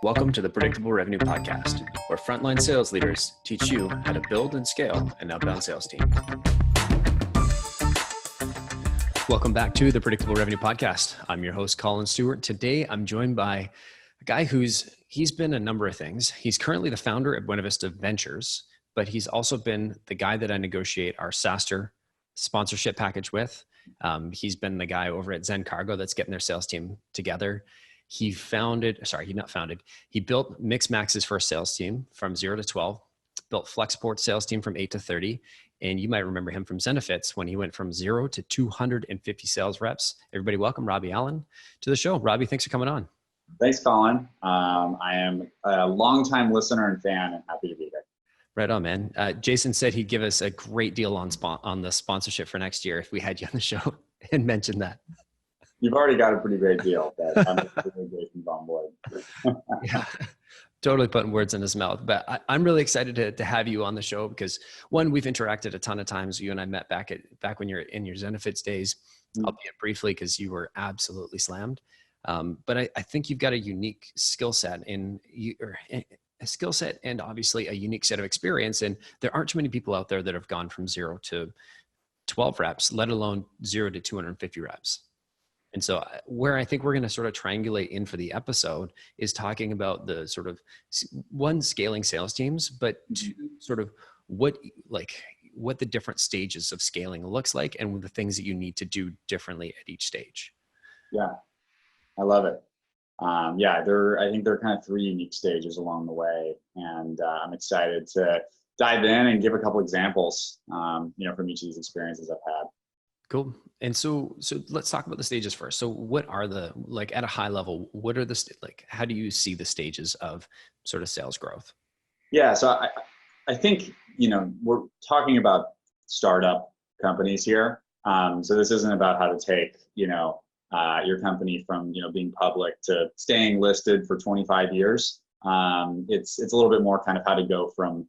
Welcome to the Predictable Revenue Podcast, where frontline sales leaders teach you how to build and scale an outbound sales team. Welcome back to the Predictable Revenue Podcast. I'm your host, Collin Stewart. Today, I'm joined by a guy he's been a number of things. He's currently the founder of Buena Vista Ventures, but he's also been the guy that I negotiate our SaaStr sponsorship package with. He's been the guy over at Zen Cargo that's getting their sales team together. He built mismatches for a sales team from 0 to 12, built Flexport sales team from 8 to 30. And you might remember him from Zenefits when he went from 0 to 250 sales reps. Everybody welcome Robby Allen to the show. Robby, thanks for coming on. Thanks, Collin. I am a longtime listener and fan and happy to be here. Right on, man. Jason said he'd give us a great deal on the sponsorship for next year if we had you on the show and mentioned that. You've already got a pretty great deal, but I'm Jason's on board. Yeah, totally putting words in his mouth. But I'm really excited to have you on the show because, one, we've interacted a ton of times. You and I met back when you're in your Zenefits days, albeit briefly because you were absolutely slammed. But I think you've got a unique skill set and obviously a unique set of experience. And there aren't too many people out there that have gone from 0 to 12 reps, let alone 0 to 250 reps. And so where I think we're going to sort of triangulate in for the episode is talking about the sort of one, scaling sales teams, but two, sort of what the different stages of scaling looks like and the things that you need to do differently at each stage. Yeah, I love it. I think there are kind of 3 unique stages along the way. And I'm excited to dive in and give a couple examples, from each of these experiences I've had. Cool. And so let's talk about the stages first. So what are at a high level, what are how do you see the stages of sort of sales growth? Yeah. So I think, we're talking about startup companies here. So this isn't about how to take, your company from, being public to staying listed for 25 years. It's a little bit more kind of how to go from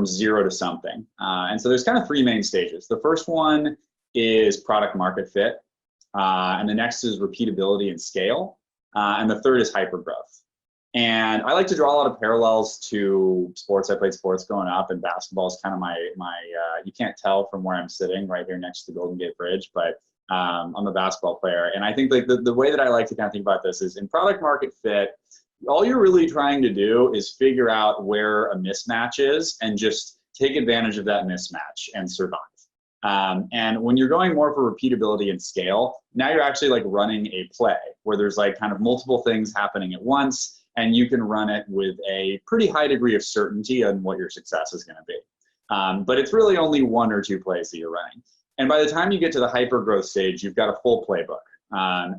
0 to something. And so there's kind of 3 main stages. The first one is product market fit. And the next is repeatability and scale. And the third is hypergrowth. And I like to draw a lot of parallels to sports. I played sports growing up, and basketball is kind of my you can't tell from where I'm sitting right here next to the Golden Gate Bridge, but I'm a basketball player. And I think the way that I like to kind of think about this is in product market fit, all you're really trying to do is figure out where a mismatch is and just take advantage of that mismatch and survive. And when you're going more for repeatability and scale, now you're actually running a play where there's kind of multiple things happening at once, and you can run it with a pretty high degree of certainty on what your success is going to be. But it's really only 1 or 2 plays that you're running. And by the time you get to the hypergrowth stage, you've got a full playbook.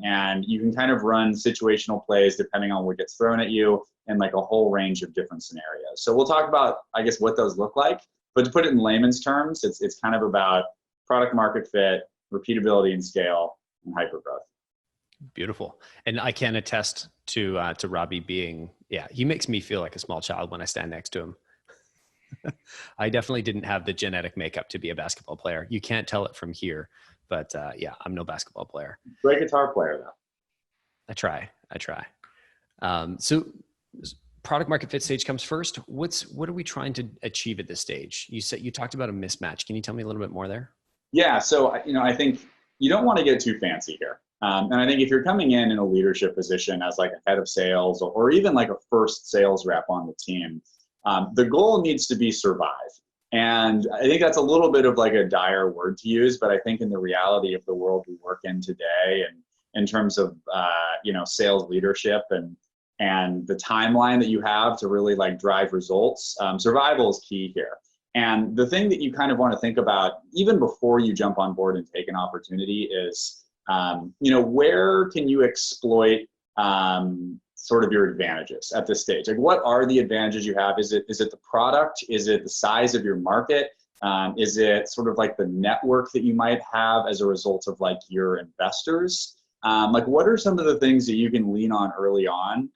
And you can kind of run situational plays depending on what gets thrown at you and a whole range of different scenarios. So we'll talk about, I guess, what those look like. But to put it in layman's terms, it's kind of about product market fit, repeatability and scale, and hypergrowth. Beautiful. And I can attest to Robby being, he makes me feel like a small child when I stand next to him. I definitely didn't have the genetic makeup to be a basketball player. You can't tell it from here, but I'm no basketball player. Great guitar player though. I try. So product market fit stage comes first. What are we trying to achieve at this stage? You talked about a mismatch. Can you tell me a little bit more there? Yeah. So, I think you don't want to get too fancy here. And I think if you're coming in a leadership position as a head of sales or even a first sales rep on the team, the goal needs to be survive. And I think that's a little bit of a dire word to use, but I think in the reality of the world we work in today and in terms of, sales leadership and the timeline that you have to really drive results, survival is key here. And the thing that you kind of want to think about even before you jump on board and take an opportunity is, where can you exploit sort of your advantages at this stage? What are the advantages you have? Is it the product? Is it the size of your market? Is it sort of the network that you might have as a result of your investors? What are some of the things that you can lean on early on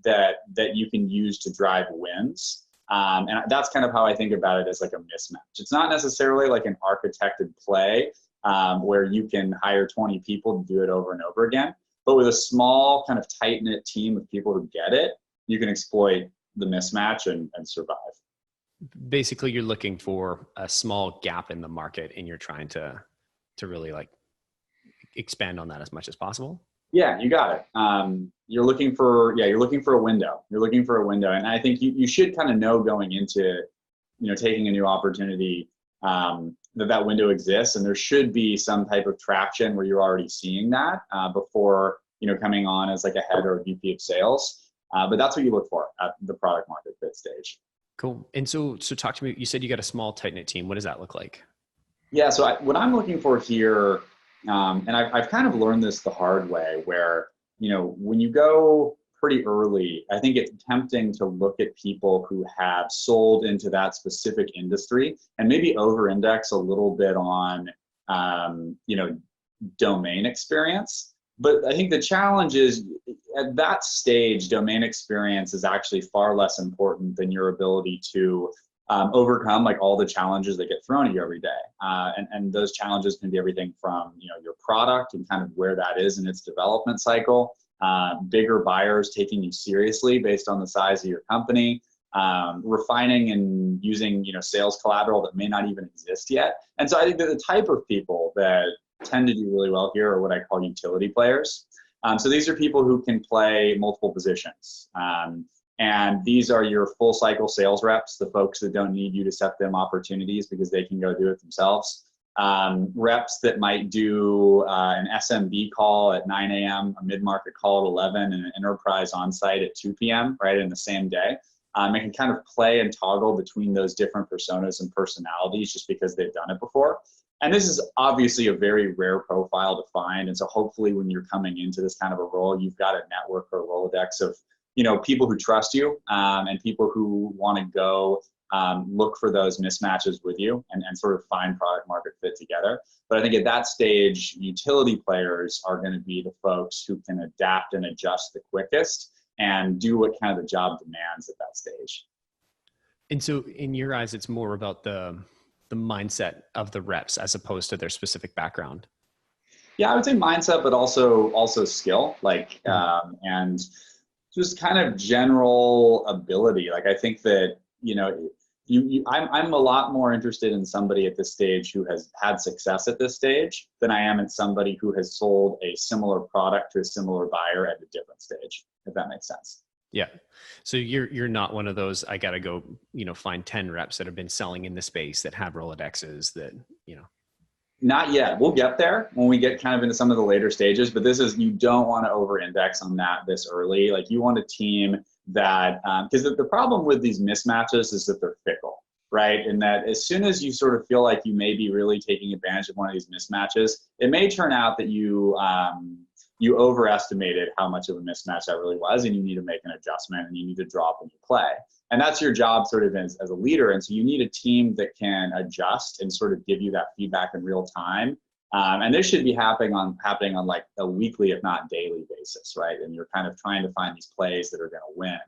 that you can use to drive wins? And that's kind of how I think about it as a mismatch. It's not necessarily an architected play where you can hire 20 people to do it over and over again. But with a small kind of tight-knit team of people who get it, you can exploit the mismatch and survive. Basically, you're looking for a small gap in the market and you're trying to really like expand on that as much as possible. Yeah, you got it. You're looking for a window. You're looking for a window. And I think you should kind of know going into, taking a new opportunity, that window exists, and there should be some type of traction where you're already seeing that before, coming on as like a head or a VP of sales. But that's what you look for at the product market fit stage. Cool. And so talk to me, you said you got a small tight-knit team. What does that look like? Yeah, so what I'm looking for here, and I've kind of learned this the hard way, where, when you go pretty early, I think it's tempting to look at people who have sold into that specific industry and maybe over-index a little bit on, domain experience. But I think the challenge is at that stage, domain experience is actually far less important than your ability to overcome like all the challenges that get thrown at you every day. And those challenges can be everything from, your product and kind of where that is in its development cycle, bigger buyers taking you seriously based on the size of your company, refining and using, sales collateral that may not even exist yet. And so I think that the type of people that tend to do really well here are what I call utility players. So these are people who can play multiple positions. And these are your full cycle sales reps, the folks that don't need you to set them opportunities because they can go do it themselves. Reps that might do an SMB call at 9 a.m., a mid-market call at 11, and an enterprise on-site at 2 p.m., right, in the same day. And can kind of play and toggle between those different personas and personalities just because they've done it before. And this is obviously a very rare profile to find. And so hopefully when you're coming into this kind of a role, you've got a network or a Rolodex of people who trust you and people who want to go look for those mismatches with you and sort of find product market fit together. But I think at that stage, utility players are going to be the folks who can adapt and adjust the quickest and do what kind of the job demands at that stage. And so in your eyes, it's more about the mindset of the reps as opposed to their specific background. Yeah, I would say mindset, but also skill, and just kind of general ability. Like I think that, I'm a lot more interested in somebody at this stage who has had success at this stage than I am in somebody who has sold a similar product to a similar buyer at a different stage, if that makes sense. Yeah. So you're not one of those, I got to go, find 10 reps that have been selling in the space that have Rolodexes that. Not yet. We'll get there when we get kind of into some of the later stages, but you don't want to over-index on that this early. Like you want a team that, because the problem with these mismatches is that they're fickle, right? And that as soon as you sort of feel like you may be really taking advantage of one of these mismatches, it may turn out that you overestimated how much of a mismatch that really was, and you need to make an adjustment and you need to drop when you play. And that's your job sort of as a leader. And so you need a team that can adjust and sort of give you that feedback in real time. And this should be happening on like a weekly, if not daily basis, right? And you're kind of trying to find these plays that are going to win.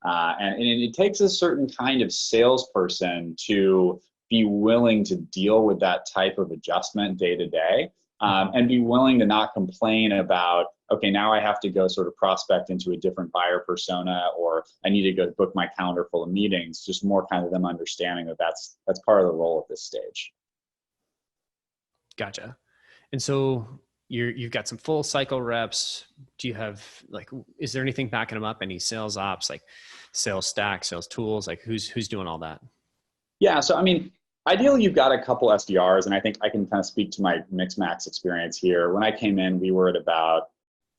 And it takes a certain kind of salesperson to be willing to deal with that type of adjustment day to day. And be willing to not complain about, okay, now I have to go sort of prospect into a different buyer persona, or I need to go book my calendar full of meetings. Just more kind of them understanding that that's part of the role at this stage. Gotcha. And so you've got some full cycle reps. Do you have is there anything backing them up? Any sales ops, like sales stack, sales tools? Like who's doing all that? Yeah. So, ideally, you've got a couple SDRs, and I think I can kind of speak to my Mixmax experience here. When I came in, we were at about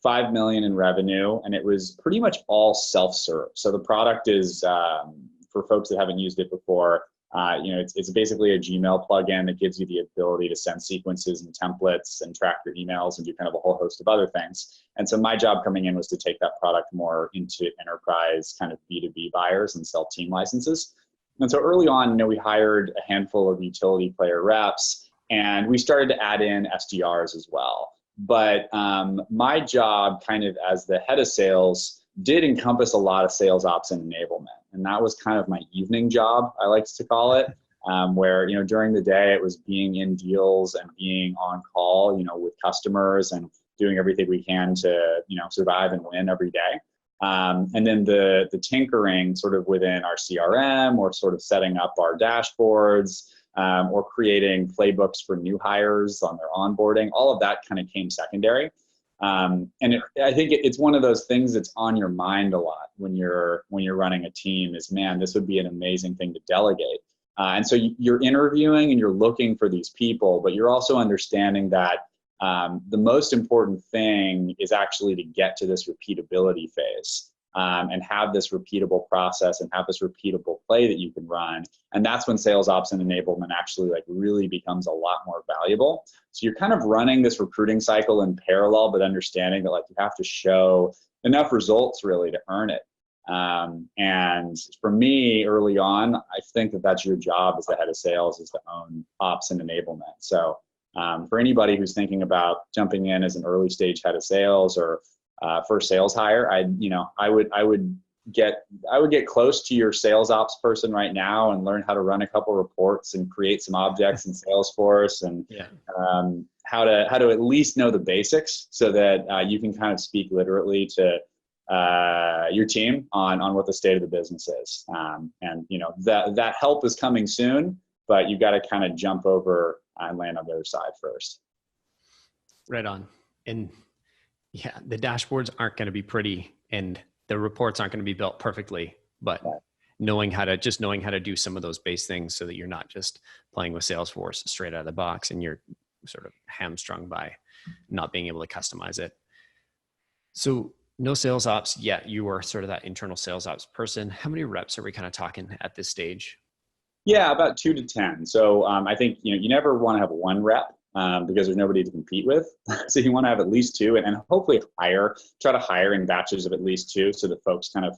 5 million in revenue, and it was pretty much all self-serve. So the product is, for folks that haven't used it before, it's basically a Gmail plugin that gives you the ability to send sequences and templates and track your emails and do kind of a whole host of other things. And so my job coming in was to take that product more into enterprise kind of B2B buyers and sell team licenses. And so early on, we hired a handful of utility player reps, and we started to add in SDRs as well. But my job kind of as the head of sales did encompass a lot of sales ops and enablement. And that was kind of my evening job, I like to call it, where, during the day it was being in deals and being on call, with customers and doing everything we can to, survive and win every day. And then the tinkering sort of within our CRM, or sort of setting up our dashboards, or creating playbooks for new hires on their onboarding, all of that kind of came secondary. I think it's one of those things that's on your mind a lot when you're running a team is, man, this would be an amazing thing to delegate. And so you're interviewing and you're looking for these people, but you're also understanding that the most important thing is actually to get to this repeatability phase, and have this repeatable process and have this repeatable play that you can run. And that's when sales ops and enablement actually like really becomes a lot more valuable. So you're kind of running this recruiting cycle in parallel, but understanding that like you have to show enough results really to earn it. And for me early on, I think that that's your job as the head of sales, is to own ops and enablement. So for anybody who's thinking about jumping in as an early stage head of sales or first sales hire, I would get close to your sales ops person right now and learn how to run a couple reports and create some objects in Salesforce, and how to at least know the basics so that you can kind of speak literally to your team on what the state of the business is. And that help is coming soon, but you got to kind of jump over and land on the other side first. Right on. And yeah, the dashboards aren't going to be pretty and the reports aren't going to be built perfectly, but knowing how to do some of those base things so that you're not just playing with Salesforce straight out of the box and you're sort of hamstrung by not being able to customize it. So no sales ops yet. You are sort of that internal sales ops person. How many reps are we kind of talking at this stage? Yeah, about 2 to 10. So I think you never want to have one rep because there's nobody to compete with. So you want to have at least 2, and hopefully try to hire in batches of at least 2, so that folks kind of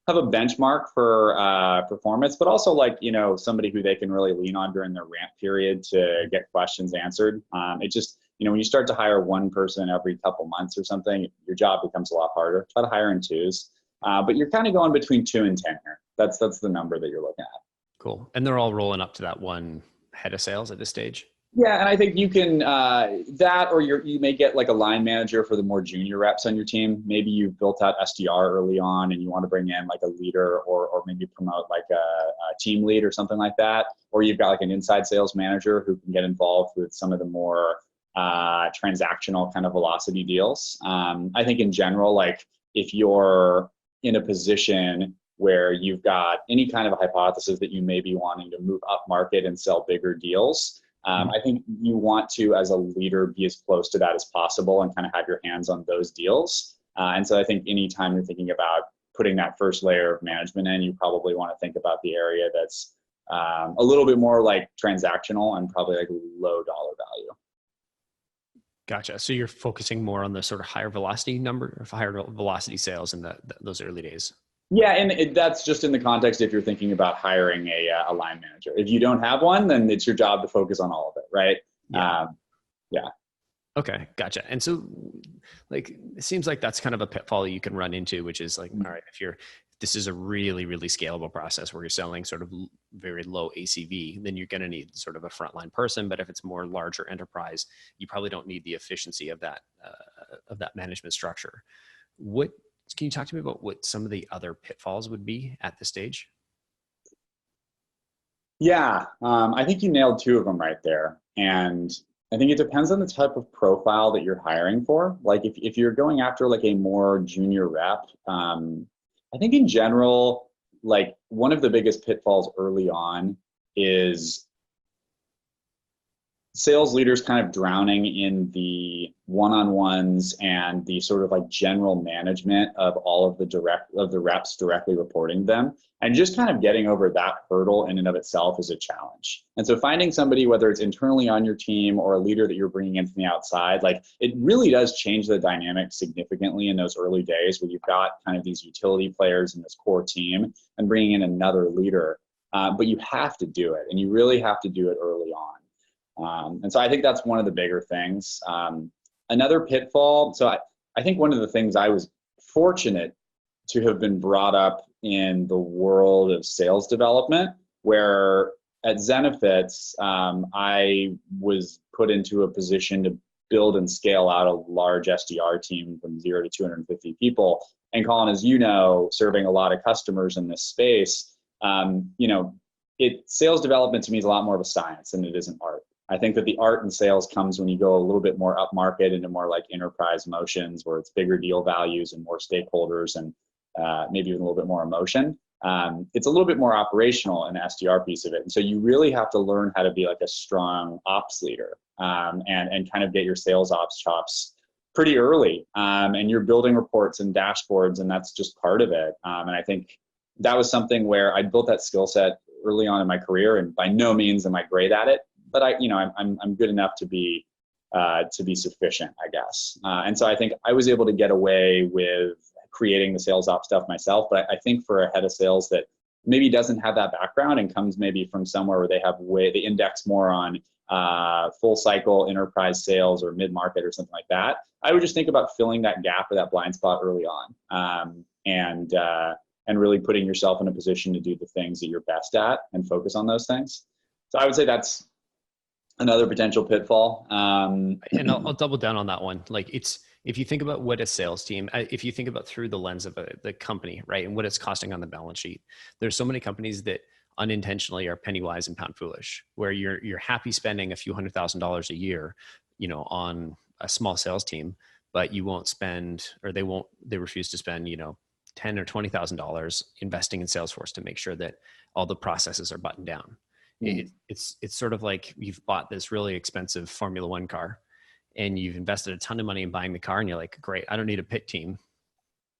have a benchmark for performance, but also like somebody who they can really lean on during their ramp period to get questions answered. It just when you start to hire one person every couple months or something, your job becomes a lot harder. Try to hire in 2s, but you're kind of going between 2 and 10 here. That's the number that you're looking at. Cool. And they're all rolling up to that one head of sales at this stage? Yeah, and I think you can that, or you may get like a line manager for the more junior reps on your team. Maybe you've built out SDR early on and you want to bring in like a leader, or maybe promote like a team lead or something like that. Or you've got like an inside sales manager who can get involved with some of the more transactional kind of velocity deals. I think in general, like if you're in a position where you've got any kind of a hypothesis that you may be wanting to move up market and sell bigger deals, I think you want to, as a leader, be as close to that as possible and kind of have your hands on those deals. And so I think anytime you're thinking about putting that first layer of management in, you probably want to think about the area that's a little bit more like transactional and probably like low dollar value. Gotcha. So you're focusing more on the sort of higher velocity higher velocity sales in those early days. Yeah, and that's just in the context if you're thinking about hiring a line manager. If you don't have one, then it's your job to focus on all of it, right? Yeah. Okay, gotcha. And so, like, it seems like that's kind of a pitfall you can run into, which is like, all right, this is a really, really scalable process where you're selling sort of very low ACV, then you're going to need sort of a frontline person. But if it's more larger enterprise, you probably don't need the efficiency of that management structure. Can you talk to me about what some of the other pitfalls would be at this stage? Yeah, I think you nailed 2 of them right there. And I think it depends on the type of profile that you're hiring for. Like if you're going after like a more junior rep, I think in general, like one of the biggest pitfalls early on is sales leaders kind of drowning in the one-on-ones and the sort of like general management of all of the reps directly reporting them, and just kind of getting over that hurdle in and of itself is a challenge. And so finding somebody, whether it's internally on your team or a leader that you're bringing in from the outside, like it really does change the dynamic significantly in those early days where you've got kind of these utility players in this core team and bringing in another leader. But you have to do it, and you really have to do it early on. And so I think that's one of the bigger things. Another pitfall, so I think one of the things I was fortunate to have been brought up in the world of sales development, where at Zenefits, I was put into a position to build and scale out a large SDR team from 0 to 250 people And Collin, as you know, serving a lot of customers in this space, sales development to me is a lot more of a science than it is an art. I think that the art in sales comes when you go a little bit more up market into more like enterprise motions where it's bigger deal values and more stakeholders and maybe even a little bit more emotion. It's a little bit more operational in the SDR piece of it. And so you really have to learn how to be like a strong ops leader and kind of get your sales ops chops pretty early. And you're building reports and dashboards, and that's just part of it. And I think that was something where I built that skill set early on in my career, and by no means am I great at it, but I'm good enough to be sufficient, I guess. And so I think I was able to get away with creating the sales ops stuff myself. But I think for a head of sales that maybe doesn't have that background and comes maybe from somewhere where they index more on full cycle enterprise sales or mid-market or something like that, I would just think about filling that gap or that blind spot early on, and really putting yourself in a position to do the things that you're best at and focus on those things. So I would say that's another potential pitfall. And I'll double down on that one. Like if you think about what a sales team, if you think about through the lens of the company, right, and what it's costing on the balance sheet, there's so many companies that unintentionally are Pennywise and poundfoolish, where you're happy spending a few $100,000 a year, on a small sales team, but you won't spend, or they refuse to spend, $10,000 or $20,000 investing in Salesforce to make sure that all the processes are buttoned down. It's sort of like you've bought this really expensive Formula One car and you've invested a ton of money in buying the car, and you're like, great, I don't need a pit team.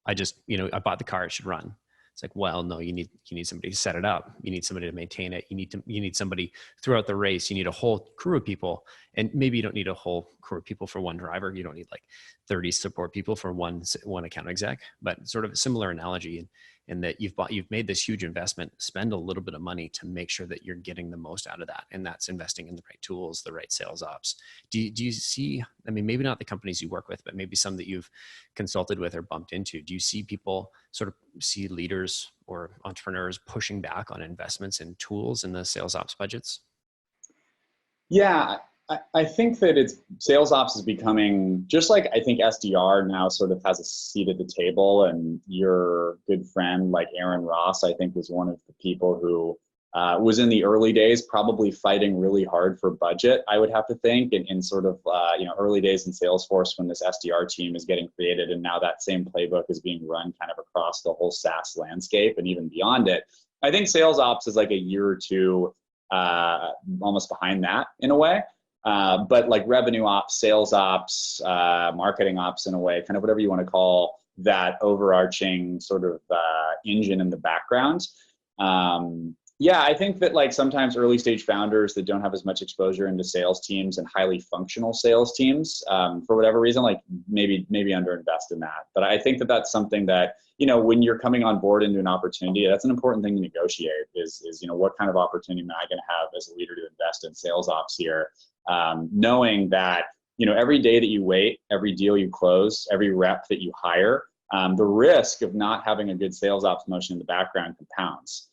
I just, I bought the car, it should run. It's like, well, no, you need somebody to set it up. You need somebody to maintain it. You need somebody throughout the race. You need a whole crew of people, and maybe you don't need a whole crew of people for one driver. You don't need like 30 support people for one account exec, but sort of a similar analogy in that you've made this huge investment, spend a little bit of money to make sure that you're getting the most out of that. And that's investing in the right tools, the right sales ops. Do you see, maybe not the companies you work with, but maybe some that you've consulted with or bumped into, do you see people see leaders or entrepreneurs pushing back on investments in tools in the sales ops budgets? Yeah, I think that sales ops is becoming, just like I think SDR now sort of has a seat at the table, and your good friend like Aaron Ross, I think, was one of the people who was in the early days probably fighting really hard for budget, I would have to think, in sort of early days in Salesforce when this SDR team is getting created, and now that same playbook is being run kind of across the whole SaaS landscape and even beyond it. I think sales ops is like a year or two almost behind that in a way. But like revenue ops, sales ops, marketing ops in a way, kind of whatever you want to call that overarching sort of engine in the background. Yeah, I think that like sometimes early stage founders that don't have as much exposure into sales teams and highly functional sales teams, for whatever reason, like maybe underinvest in that. But I think that that's something that, when you're coming on board into an opportunity, that's an important thing to negotiate is what kind of opportunity am I going to have as a leader to invest in sales ops here? Knowing that, every day that you wait, every deal you close, every rep that you hire, the risk of not having a good sales ops motion in the background compounds.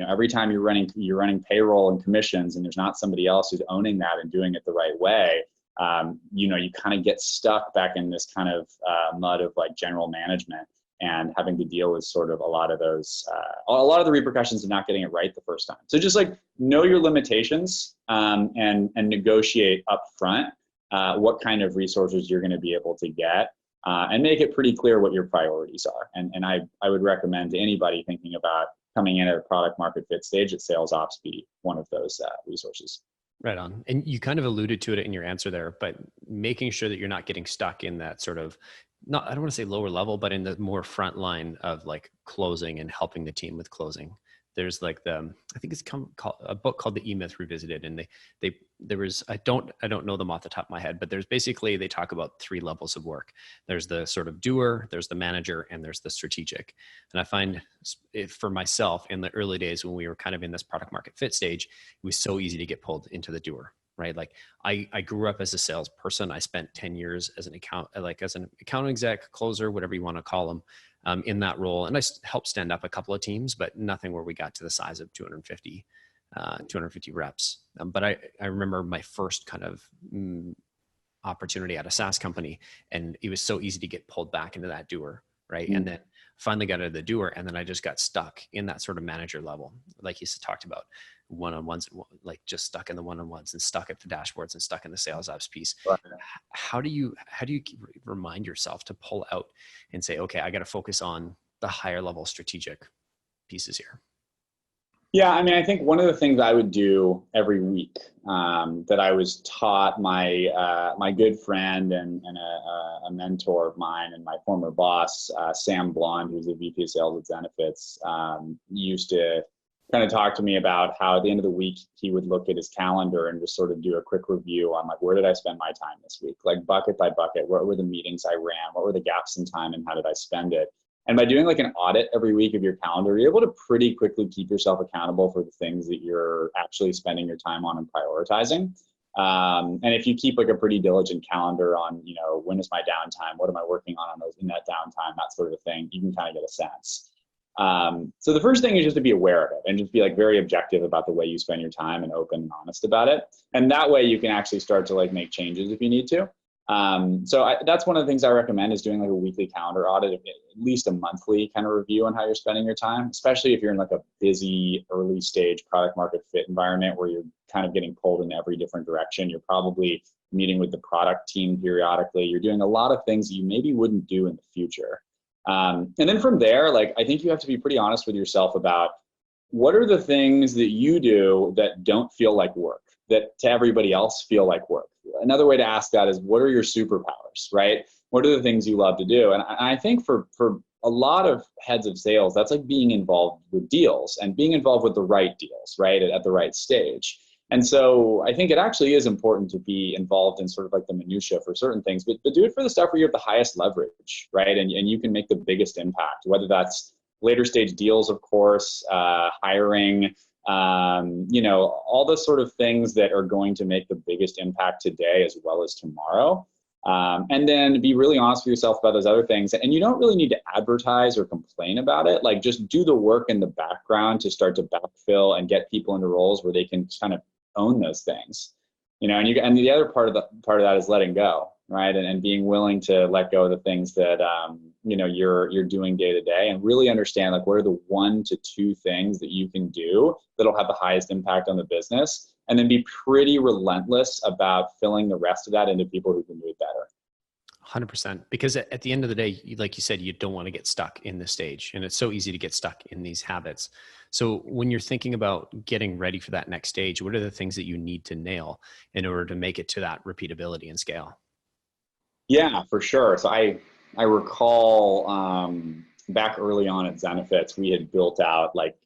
Every time you're running payroll and commissions and there's not somebody else who's owning that and doing it the right way, you kind of get stuck back in this kind of mud of like general management and having to deal with sort of a lot of the repercussions of not getting it right the first time. So just like know your limitations and negotiate up front what kind of resources you're going to be able to get and make it pretty clear what your priorities are. And I would recommend to anybody thinking about coming in at a product market fit stage that sales ops be one of those resources. Right on. And you kind of alluded to it in your answer there, but making sure that you're not getting stuck in that sort of, I don't want to say lower level, but in the more front line of like closing and helping the team with closing. There's like I think it's a book called the EMyth Revisited, and there was, I don't know them off the top of my head, but there's basically, they talk about 3 levels of work. There's the sort of doer, there's the manager, and there's the strategic. And I find it for myself in the early days when we were kind of in this product market fit stage, it was so easy to get pulled into the doer, right? Like I grew up as a salesperson. I spent 10 years as an account exec, closer, whatever you want to call them. In that role. And I helped stand up a couple of teams, but nothing where we got to the size of 250 reps. But I remember my first kind of opportunity at a SaaS company, and it was so easy to get pulled back into that doer right? And then finally got out of the doer, and then I just got stuck in that sort of manager level, like you talked about, one-on-ones, like just stuck in the one-on-ones and stuck at the dashboards and stuck in the sales ops piece. Right. How do you remind yourself to pull out and say, okay, I got to focus on the higher level strategic pieces here? Yeah, I mean, I think one of the things I would do every week that I was taught my good friend and a mentor of mine and my former boss, Sam Blond, who's the VP of Sales at Zenefits, used to kind of talk to me about how at the end of the week he would look at his calendar and just sort of do a quick review on like, where did I spend my time this week? Like bucket by bucket, what were the meetings I ran? What were the gaps in time and how did I spend it? And by doing like an audit every week of your calendar, you're able to pretty quickly keep yourself accountable for the things that you're actually spending your time on and prioritizing. And if you keep like a pretty diligent calendar on, you know, when is my downtime? What am I working on those in that downtime? That sort of thing, you can kind of get a sense. So the first thing is just to be aware of it and just be like very objective about the way you spend your time and open and honest about it. And that way you can actually start to like make changes if you need to. That's one of the things I recommend is doing like a weekly calendar audit, at least a monthly kind of review on how you're spending your time, especially if you're in like a busy early stage product market fit environment where you're kind of getting pulled in every different direction. You're probably meeting with the product team periodically. You're doing a lot of things that you maybe wouldn't do in the future. And then from there, like, I think you have to be pretty honest with yourself about what are the things that you do that don't feel like work, that to everybody else feel like work. Another way to ask that is, what are your superpowers, right? What are the things you love to do? And I think for a lot of heads of sales, that's like being involved with deals and being involved with the right deals, right, at the right stage. And so I think it actually is important to be involved in sort of like the minutia for certain things, but do it for the stuff where you have the highest leverage, right? And you can make the biggest impact, whether that's later stage deals, of course, hiring, you know, all the sort of things that are going to make the biggest impact today as well as tomorrow. And then be really honest with yourself about those other things. And you don't really need to advertise or complain about it. Like, just do the work in the background to start to backfill and get people into roles where they can kind of own those things, you know. And the other part of that is letting go, right? And being willing to let go of the things that you know, you're doing day to day, and really understand like what are the 1 to 2 things that you can do that'll have the highest impact on the business, and then be pretty relentless about filling the rest of that into people who can do it better. 100%. Because at the end of the day, like you said, you don't want to get stuck in this stage, and it's so easy to get stuck in these habits. So when you're thinking about getting ready for that next stage, what are the things that you need to nail in order to make it to that repeatability and scale? Yeah, for sure. So I recall back early on at Zenefits, we had built out like,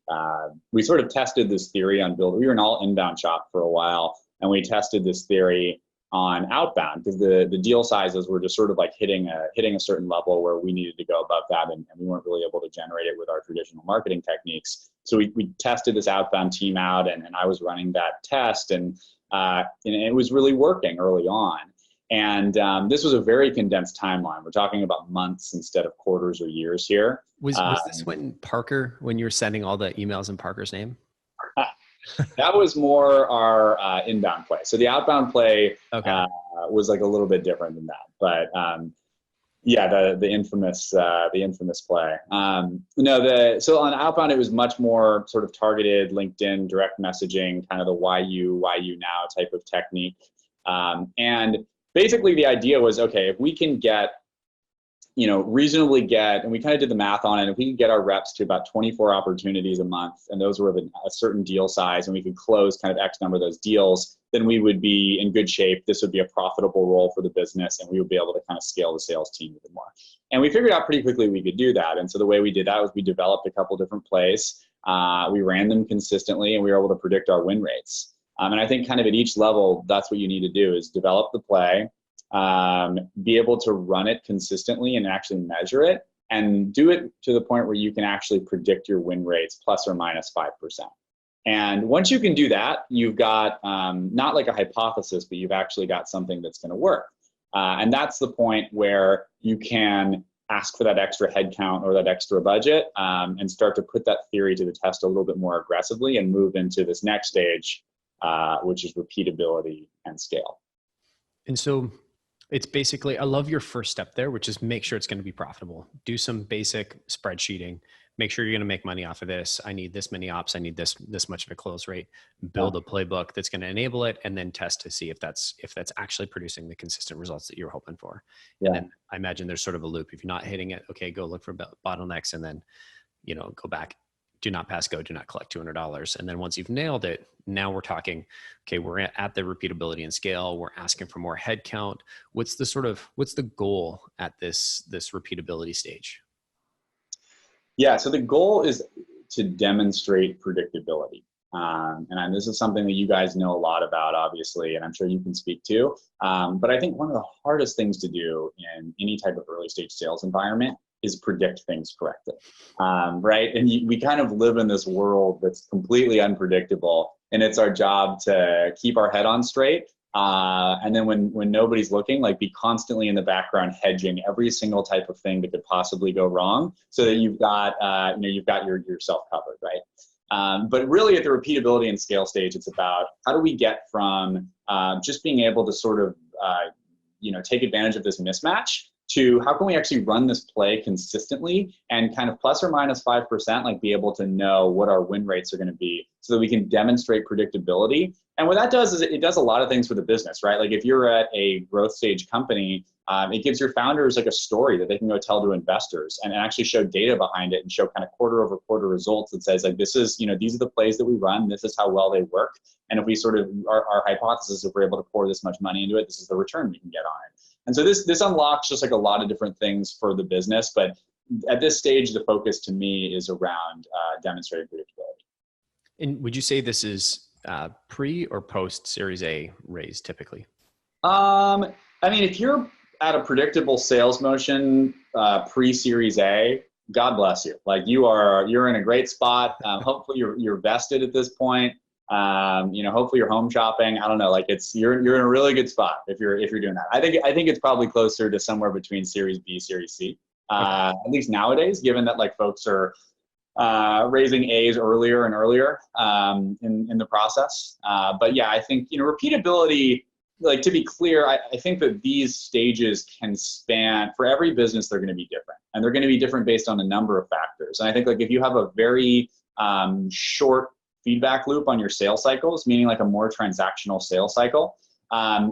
we sort of tested this theory on build. We were an all inbound shop for a while, and we tested this theory on outbound because the deal sizes were just sort of like hitting a certain level where we needed to go above that, and we weren't really able to generate it with our traditional marketing techniques. So we tested this outbound team out, and I was running that test, and it was really working early on. And this was a very condensed timeline. We're talking about months instead of quarters or years here. Was this when you were sending all the emails in Parker's name? That was more our inbound play. So the outbound play was like a little bit different than that. But yeah, the infamous play. So on outbound, it was much more sort of targeted LinkedIn direct messaging, kind of the why you now type of technique. And basically the idea was, okay, if we can get, you know, reasonably get, and we kind of did the math on it, if we could get our reps to about 24 opportunities a month, and those were a certain deal size, and we could close kind of X number of those deals, then we would be in good shape. This would be a profitable role for the business, and we would be able to kind of scale the sales team even more. And we figured out pretty quickly we could do that. And so the way we did that was we developed a couple different plays. We ran them consistently, and we were able to predict our win rates. And I think kind of at each level, that's what you need to do, is develop the play, be able to run it consistently and actually measure it, and do it to the point where you can actually predict your win rates plus or minus 5%. And once you can do that, you've got not like a hypothesis, but you've actually got something that's going to work. And that's the point where you can ask for that extra headcount or that extra budget, and start to put that theory to the test a little bit more aggressively and move into this next stage, which is repeatability and scale. And so It's basically, I love your first step there, which is make sure it's going to be profitable. Do some basic spreadsheeting. Make sure you're going to make money off of this. I need this many ops. I need this much of a close rate. Build a playbook that's going to enable it, and then test to see if that's actually producing the consistent results that you're hoping for. Yeah. And then I imagine there's sort of a loop. If you're not hitting it, okay, go look for bottlenecks, and then, you know, go back. Do not pass go. Do not collect $200. And then once you've nailed it, now we're talking, okay, we're at the repeatability and scale. We're asking for more headcount. What's the goal at this repeatability stage? Yeah, so the goal is to demonstrate predictability. And this is something that you guys know a lot about, obviously, and I'm sure you can speak to. But I think one of the hardest things to do in any type of early stage sales environment is predict things correctly, right? And we kind of live in this world that's completely unpredictable, and it's our job to keep our head on straight. And then when nobody's looking, like, be constantly in the background hedging every single type of thing that could possibly go wrong, so that you've got yourself covered, right? But really, at the repeatability and scale stage, it's about how do we get from just being able to sort of take advantage of this mismatch to how can we actually run this play consistently and kind of plus or minus 5%, like, be able to know what our win rates are going to be so that we can demonstrate predictability. And what that does is it does a lot of things for the business, right? Like, if you're at a growth stage company, it gives your founders like a story that they can go tell to investors and actually show data behind it and show kind of quarter over quarter results that says, like, this is, these are the plays that we run, this is how well they work. And if we sort of, our hypothesis, if we're able to pour this much money into it, this is the return we can get on it. And so this unlocks just like a lot of different things for the business. But at this stage, the focus to me is around demonstrating predictability. And would you say this is pre or post Series A raise typically? I mean, if you're at a predictable sales motion pre-Series A, God bless you. Like, you're in a great spot. Hopefully you're vested at this point. Hopefully you're home shopping. I don't know. Like, you're in a really good spot if you're doing that. I think it's probably closer to somewhere between Series B, Series C. At least nowadays, given that, like, folks are raising A's earlier and earlier in the process. But yeah, I think, repeatability, like, to be clear, I think that these stages can span, for every business, they're going to be different. And they're going to be different based on a number of factors. And I think, like, if you have a very short feedback loop on your sales cycles, meaning like a more transactional sales cycle,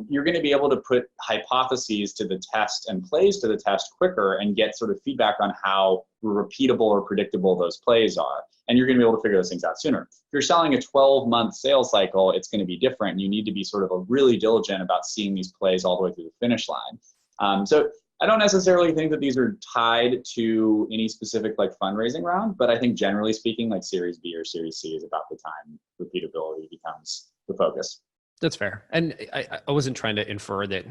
you're going to be able to put hypotheses to the test and plays to the test quicker and get sort of feedback on how repeatable or predictable those plays are. And you're going to be able to figure those things out sooner. If you're selling a 12-month sales cycle, it's going to be different. You need to be sort of really diligent about seeing these plays all the way through the finish line. So I don't necessarily think that these are tied to any specific, like, fundraising round, but I think generally speaking, like, Series B or Series C is about the time repeatability becomes the focus. That's fair. And I wasn't trying to infer that,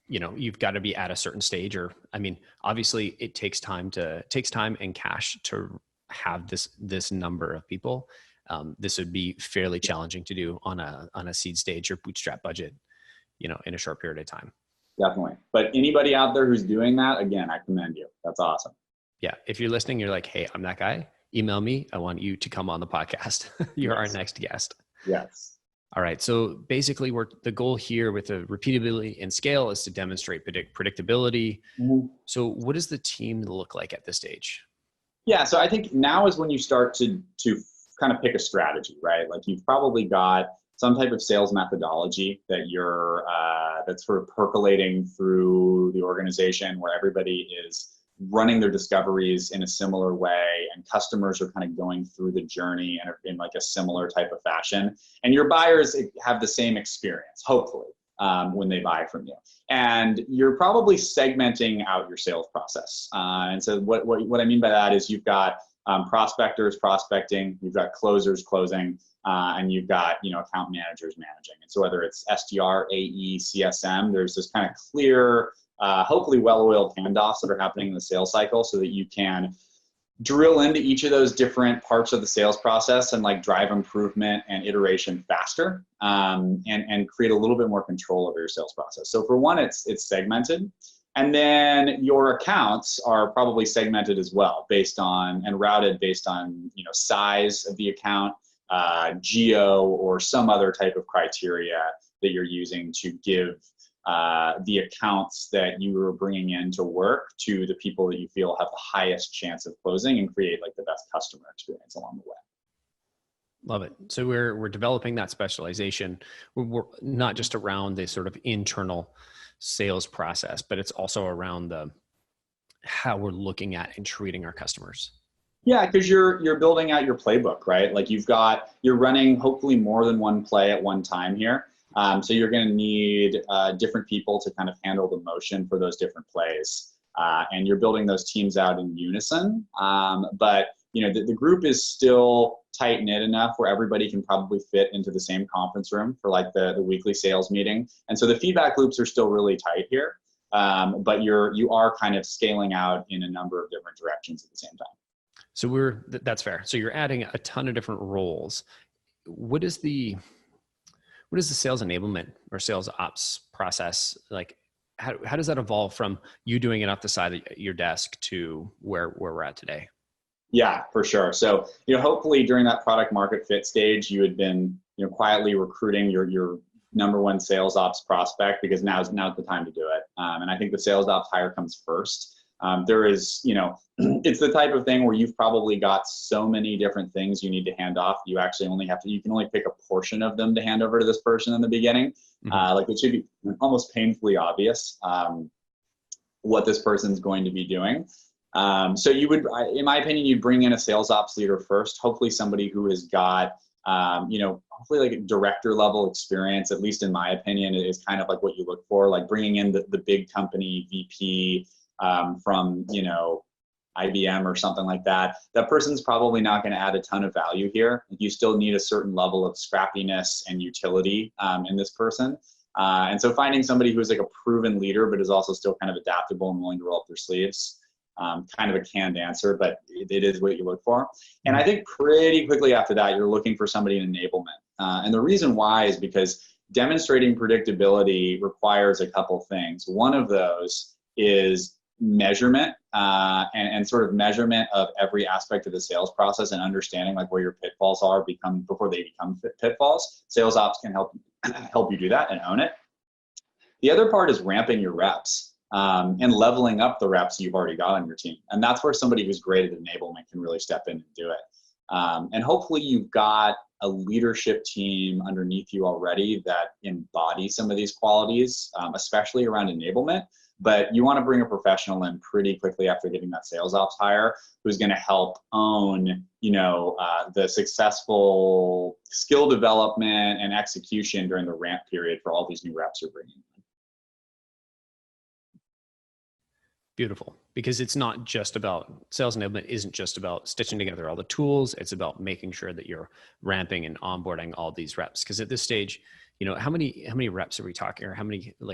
you've got to be at a certain stage, or, I mean, obviously it takes time and cash to have this number of people. This would be fairly challenging to do on a seed stage or bootstrap budget, in a short period of time. Definitely. But anybody out there who's doing that, again, I commend you. That's awesome. Yeah. If you're listening, you're like, hey, I'm that guy. Email me. I want you to come on the podcast. You're our next guest. Yes. All right. So basically, the goal here with the repeatability and scale is to demonstrate predictability. Mm-hmm. So what does the team look like at this stage? Yeah. So I think now is when you start to kind of pick a strategy, right? Like, you've probably got some type of sales methodology that you're that's sort of percolating through the organization, where everybody is running their discoveries in a similar way, and customers are kind of going through the journey in like a similar type of fashion. And your buyers have the same experience, hopefully, when they buy from you. And you're probably segmenting out your sales process. And so what I mean by that is you've got prospectors prospecting, you've got closers closing, and you've got, account managers managing. And so whether it's SDR, AE, CSM, there's this kind of clear, hopefully well-oiled handoffs that are happening in the sales cycle, so that you can drill into each of those different parts of the sales process and, like, drive improvement and iteration faster, and create a little bit more control over your sales process. So for one, it's segmented. And then your accounts are probably segmented as well, and routed based on, size of the account, geo, or some other type of criteria that you're using to give the accounts that you were bringing in to work to the people that you feel have the highest chance of closing and create like the best customer experience along the way. Love it. So we're developing that specialization. We're not just around the sort of internal sales process, but it's also around how we're looking at and treating our customers. Yeah, because you're building out your playbook, right? Like you're running hopefully more than one play at one time here. So you're going to need different people to kind of handle the motion for those different plays. And you're building those teams out in unison. But the group is still tight knit enough where everybody can probably fit into the same conference room for like the weekly sales meeting. And so the feedback loops are still really tight here. But you are kind of scaling out in a number of different directions at the same time. So that's fair. So you're adding a ton of different roles. What is the sales enablement or sales ops process like? How does that evolve from you doing it off the side of your desk to where we're at today? Yeah, for sure. So, hopefully during that product market fit stage, you had been, quietly recruiting your number one sales ops prospect, because now's the time to do it. And I think the sales ops hire comes first. There is, it's the type of thing where you've probably got so many different things you need to hand off. You actually you can only pick a portion of them to hand over to this person in the beginning. Like it should be almost painfully obvious what this person's going to be doing. So you would, in my opinion, you'd bring in a sales ops leader first, hopefully somebody who has got, hopefully like a director level experience, at least in my opinion, is kind of like what you look for, like bringing in the big company VP from, IBM or something like that. That person's probably not going to add a ton of value here. You still need a certain level of scrappiness and utility in this person. And so finding somebody who's like a proven leader, but is also still kind of adaptable and willing to roll up their sleeves. Kind of a canned answer, but it is what you look for. And I think pretty quickly after that, you're looking for somebody in enablement. And the reason why is because demonstrating predictability requires a couple things. One of those is measurement and sort of measurement of every aspect of the sales process and understanding like where your pitfalls are before they become pitfalls. Sales ops can help you do that and own it. The other part is ramping your reps. And leveling up the reps you've already got on your team. And that's where somebody who's great at enablement can really step in and do it. And hopefully you've got a leadership team underneath you already that embody some of these qualities, especially around enablement. But you want to bring a professional in pretty quickly after getting that sales ops hire who's going to help own, the successful skill development and execution during the ramp period for all these new reps you're bringing in. Beautiful. Because it's not just about sales enablement isn't just about stitching together all the tools. It's about making sure that you're ramping and onboarding all these reps. Because at this stage, how many reps are we talking, or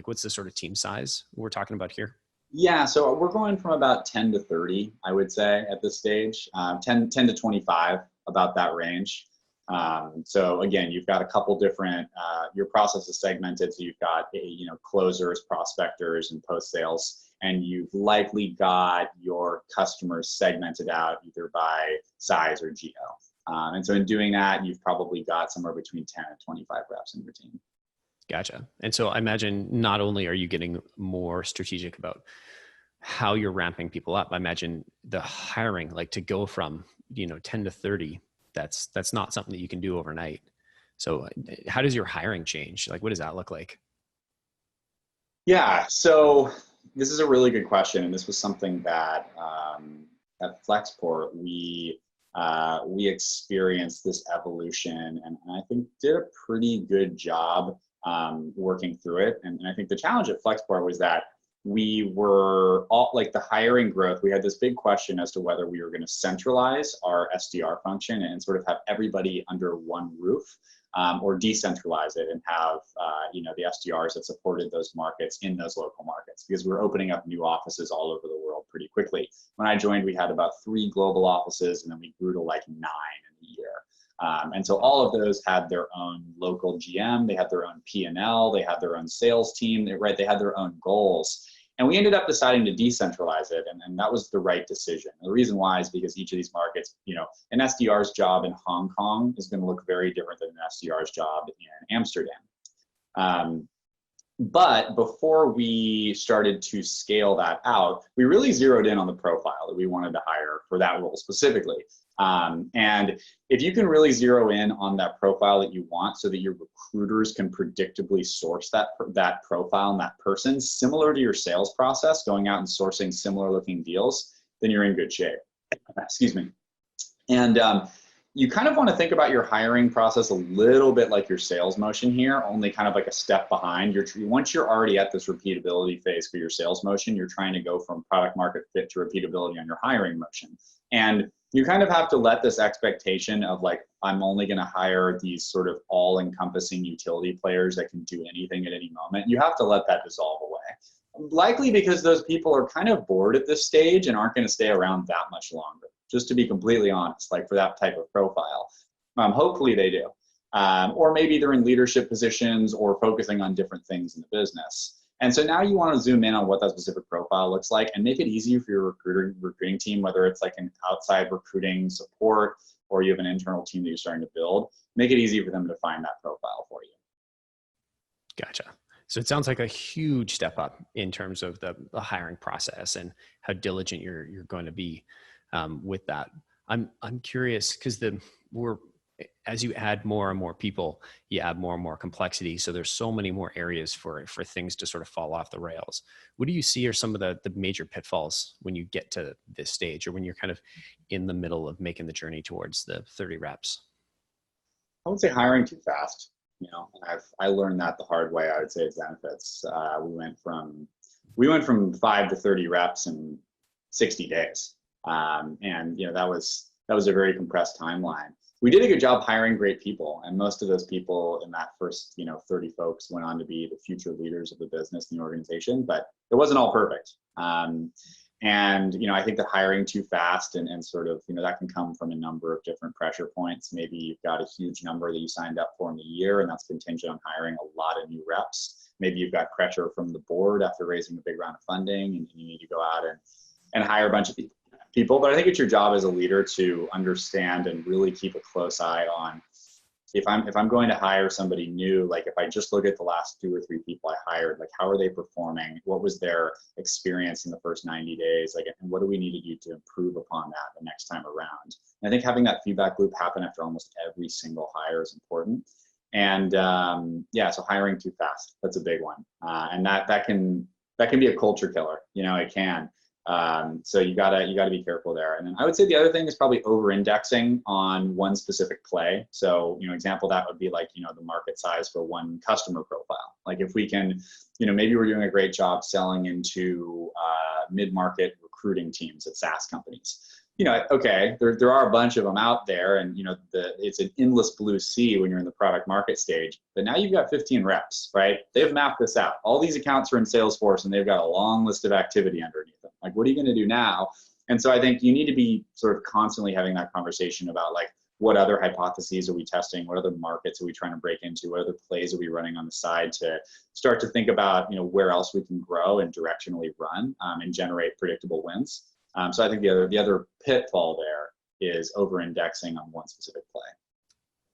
what's the sort of team size we're talking about here? Yeah, so we're going from about 10 to 30, I would say at this stage, 10 to 25, about that range. So again, you've got a couple different, your process is segmented. So you've got, closers, prospectors, and post-sales. And you've likely got your customers segmented out either by size or geo. And so in doing that, you've probably got somewhere between 10 and 25 reps in your team. Gotcha. And so I imagine not only are you getting more strategic about how you're ramping people up, I imagine the hiring, like to go from, 10 to 30, that's not something that you can do overnight. So how does your hiring change? Like, what does that look like? Yeah, so this is a really good question. And this was something that at Flexport, we experienced this evolution and I think did a pretty good job working through it. And I think the challenge at Flexport was that we were all like the hiring growth. We had this big question as to whether we were going to centralize our SDR function and sort of have everybody under one roof, or decentralize it and have the SDRs that supported those markets in those local markets, because we were opening up new offices all over the world pretty quickly. When I joined, we had about 3 global offices, and then we grew to like 9 in a year. And so all of those had their own local GM, they had their own P&L, they had their own sales team, they had their own goals. And we ended up deciding to decentralize it, and that was the right decision. The reason why is because each of these markets, an SDR's job in Hong Kong is going to look very different than an SDR's job in Amsterdam. But before we started to scale that out, we really zeroed in on the profile that we wanted to hire for that role specifically. And if you can really zero in on that profile that you want so that your recruiters can predictably source that profile and that person, similar to your sales process, going out and sourcing similar looking deals, then you're in good shape. Excuse me. And you kind of want to think about your hiring process a little bit like your sales motion here, only kind of like a step behind. Once you're already at this repeatability phase for your sales motion, you're trying to go from product market fit to repeatability on your hiring motion. And you kind of have to let this expectation of like, I'm only going to hire these sort of all-encompassing utility players that can do anything at any moment. You have to let that dissolve away. Likely because those people are kind of bored at this stage and aren't going to stay around that much longer. Just to be completely honest, like for that type of profile. Hopefully they do. Or maybe they're in leadership positions or focusing on different things in the business. And so now you want to zoom in on what that specific profile looks like and make it easy for your recruiting team, whether it's like an outside recruiting support or you have an internal team that you're starting to build, make it easy for them to find that profile for you. Gotcha. So it sounds like a huge step up in terms of the hiring process and how diligent you're going to be with that. I'm curious because as you add more and more people, you add more and more complexity. So there's so many more areas for things to sort of fall off the rails. What do you see are some of the major pitfalls when you get to this stage or when you're kind of in the middle of making the journey towards the 30 reps? I would say hiring too fast. You know, I learned that the hard way. I would say at Zenefits, we went from 5 to 30 reps in 60 days. And you know, that was a very compressed timeline. We did a good job hiring great people, and most of those people in that first 30 folks went on to be the future leaders of the business and the organization, but it wasn't all perfect. And I think that hiring too fast and sort of that can come from a number of different pressure points. Maybe you've got a huge number that you signed up for in the year, and that's contingent on hiring a lot of new reps. Maybe you've got pressure from the board after raising a big round of funding, and you need to go out and hire a bunch of people. But I think it's your job as a leader to understand and really keep a close eye on if I'm going to hire somebody new, like if I just look at the last 2 or 3 people I hired, like how are they performing? What was their experience in the first 90 days? Like, and what do we need to do to improve upon that the next time around? And I think having that feedback loop happen after almost every single hire is important. And so hiring too fast, that's a big one. And that can be a culture killer. It can. So you gotta be careful there. And then I would say the other thing is probably over-indexing on one specific play. So, example, that would be like, the market size for one customer profile. Like if we can, maybe we're doing a great job selling into mid-market recruiting teams at SaaS companies. Okay, there are a bunch of them out there, and it's an endless blue sea when you're in the product market stage. But now you've got 15 reps, right? They've mapped this out. All these accounts are in Salesforce, and they've got a long list of activity underneath them. Like, what are you going to do now? And so I think you need to be sort of constantly having that conversation about like, what other hypotheses are we testing? What other markets are we trying to break into? What other plays are we running on the side to start to think about where else we can grow and directionally run and generate predictable wins. So I think the other pitfall there is over-indexing on one specific play.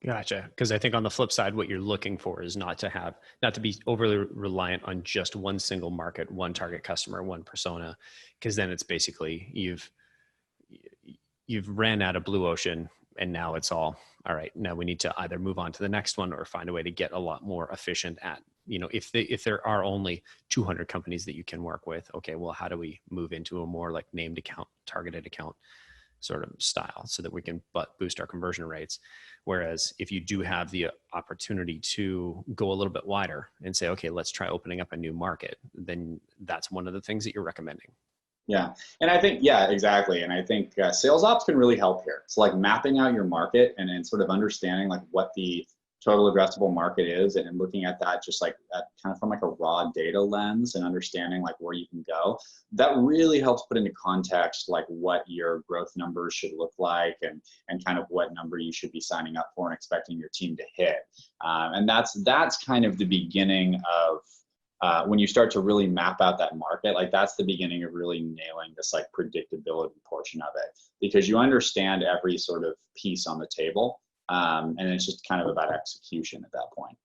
Gotcha. Because I think on the flip side, what you're looking for is not to be overly reliant on just one single market, one target customer, one persona, because then it's basically you've ran out of blue ocean and now it's all right. Now we need to either move on to the next one or find a way to get a lot more efficient at, if there are only 200 companies that you can work with, okay, well, how do we move into a more like named account, targeted account sort of style so that we can boost our conversion rates? Whereas if you do have the opportunity to go a little bit wider and say, okay, let's try opening up a new market, then that's one of the things that you're recommending. Yeah. And I think, exactly. And I think sales ops can really help here. It's like mapping out your market and sort of understanding like what the total addressable market is and looking at that just like that kind of from like a raw data lens and understanding like where you can go. That really helps put into context like what your growth numbers should look like and kind of what number you should be signing up for and expecting your team to hit. And that's kind of the beginning of when you start to really map out that market, like that's the beginning of really nailing this like predictability portion of it, because you understand every sort of piece on the table. And it's just kind of about execution at that point.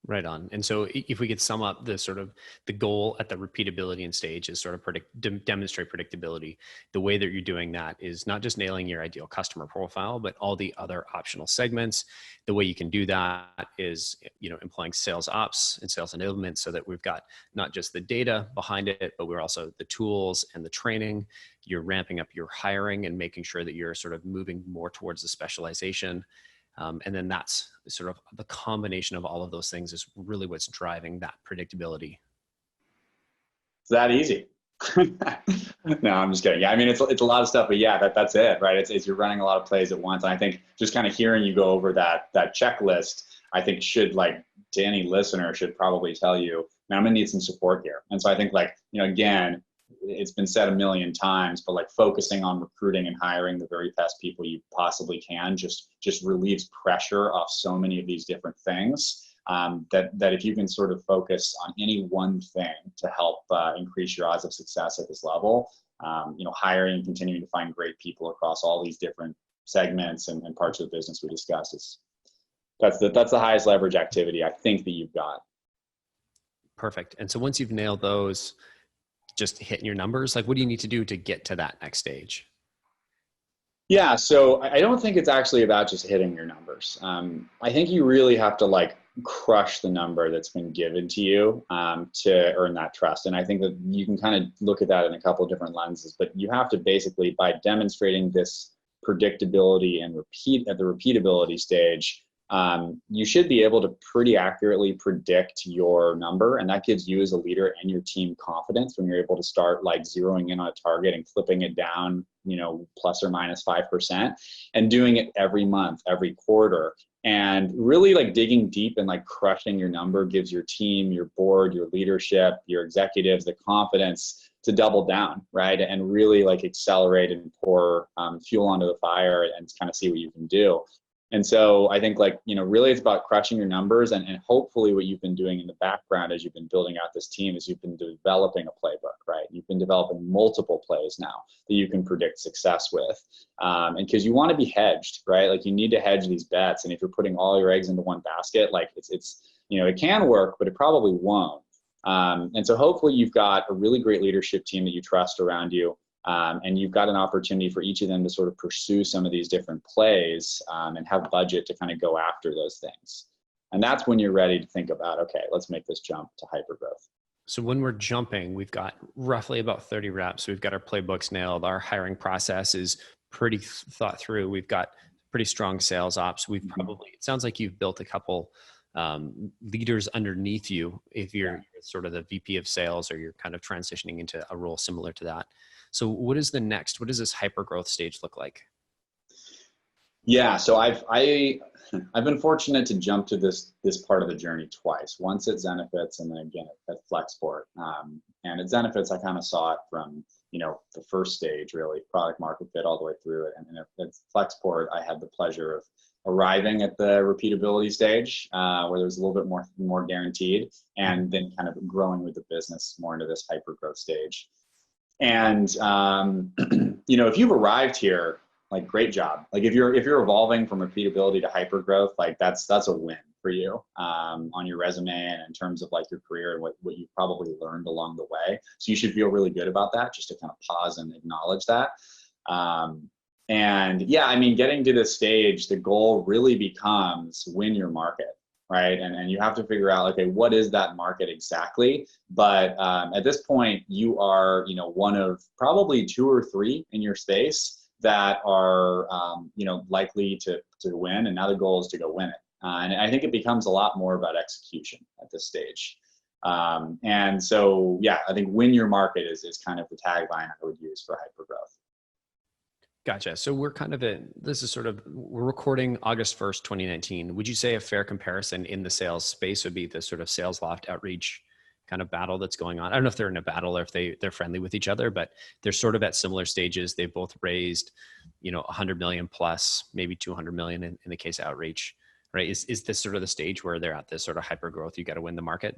Right on. And so if we could sum up the sort of the goal at the repeatability and stage is sort of demonstrate predictability. The way that you're doing that is not just nailing your ideal customer profile, but all the other optional segments. The way you can do that is, employing sales ops and sales enablement so that we've got not just the data behind it, but we're also the tools and the training. You're ramping up your hiring and making sure that you're sort of moving more towards the specialization. And then that's sort of the combination of all of those things is really what's driving that predictability. It's that easy. No, I'm just kidding. Yeah, I mean, it's a lot of stuff, but yeah, that's it, right? It's you're running a lot of plays at once. And I think just kind of hearing you go over that checklist, I think should, like, to any listener, should probably tell you, man, I'm gonna need some support here. And so I think, like, again, it's been said a million times, but like focusing on recruiting and hiring the very best people you possibly can just relieves pressure off so many of these different things. That if you can sort of focus on any one thing to help increase your odds of success at this level, hiring and continuing to find great people across all these different segments and parts of the business we discussed, that's the highest leverage activity I think that you've got. Perfect. And so once you've nailed those, just hitting your numbers, like what do you need to do to get to that next stage? Yeah, so I don't think it's actually about just hitting your numbers. I think you really have to, like, crush the number that's been given to you to earn that trust. And I think that you can kind of look at that in a couple of different lenses, but you have to basically, by demonstrating this predictability and at the repeatability stage, you should be able to pretty accurately predict your number. And that gives you as a leader and your team confidence when you're able to start, like, zeroing in on a target and clipping it down, plus or minus 5%, and doing it every month, every quarter. And really, like, digging deep and, like, crushing your number gives your team, your board, your leadership, your executives the confidence to double down, right? And really, like, accelerate and pour fuel onto the fire and kind of see what you can do. And so I think, like, really it's about crushing your numbers, and hopefully what you've been doing in the background as you've been building out this team is you've been developing a playbook, right? You've been developing multiple plays now that you can predict success with. And because you want to be hedged, right? Like, you need to hedge these bets. And if you're putting all your eggs into one basket, like, it can work, but it probably won't. And so hopefully you've got a really great leadership team that you trust around you. And you've got an opportunity for each of them to sort of pursue some of these different plays and have budget to kind of go after those things. And that's when you're ready to think about, okay, let's make this jump to hypergrowth. So when we're jumping, we've got roughly about 30 reps. We've got our playbooks nailed. Our hiring process is pretty thought through. We've got pretty strong sales ops. We've probably, it sounds like you've built a couple leaders underneath you if you're sort of the VP of sales or you're kind of transitioning into a role similar to that. So what is the next? What does this hypergrowth stage look like? Yeah, so I've been fortunate to jump to this part of the journey twice. Once at Zenefits, and then again at Flexport. And at Zenefits, I kind of saw it from the first stage, really, product market fit, all the way through it. And then at Flexport, I had the pleasure of arriving at the repeatability stage, where there was a little bit more guaranteed, and then kind of growing with the business more into this hypergrowth stage. And if you've arrived here, like, great job. Like, if you're evolving from repeatability to hypergrowth, like, that's a win for you on your resume and in terms of, like, your career and what you've probably learned along the way. So you should feel really good about that, just to kind of pause and acknowledge that. And yeah, I mean, getting to this stage, the goal really becomes win your market. Right. And you have to figure out, okay, what is that market exactly? But at this point, you are, one of probably 2 or 3 in your space that are, likely to win. And now the goal is to go win it. And I think it becomes a lot more about execution at this stage. And so, yeah, I think win your market is kind of the tagline I would use for hypergrowth. Gotcha. So we're kind of we're recording August 1st, 2019. Would you say a fair comparison in the sales space would be the sort of sales loft outreach kind of battle that's going on? I don't know if they're in a battle or if they're friendly with each other, but they're sort of at similar stages. They've both raised, 100 million plus, maybe 200 million in the case of outreach, right? Is this sort of the stage where they're at this sort of hyper growth? You got to win the market.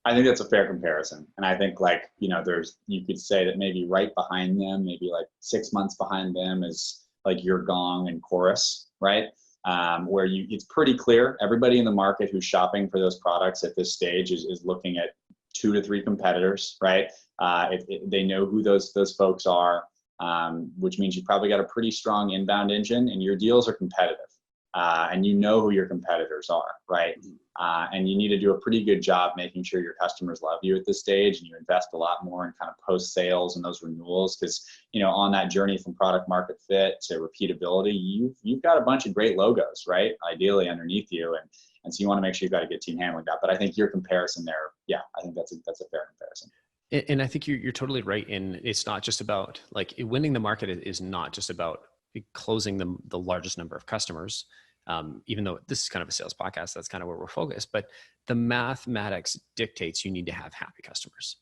I think that's a fair comparison. And I think, like, you could say that maybe right behind them, maybe like 6 months behind them is like your gong and chorus, right? where it's pretty clear everybody in the market who's shopping for those products at this stage is looking at 2 to 3 competitors, right? They know who those folks are, which means you've probably got a pretty strong inbound engine, and your deals are competitive, and you know who your competitors are, right? And you need to do a pretty good job making sure your customers love you at this stage, and you invest a lot more in kind of post sales and those renewals, because on that journey from product market fit to repeatability, you've got a bunch of great logos, right? Ideally underneath you, and so you want to make sure you've got a good team handling that. But I think your comparison there, yeah, I think that's a fair comparison. And I think you're totally right. And it's not just about like winning the market is not just about closing the largest number of customers. Even though this is kind of a sales podcast, that's kind of where we're focused, but the mathematics dictates you need to have happy customers,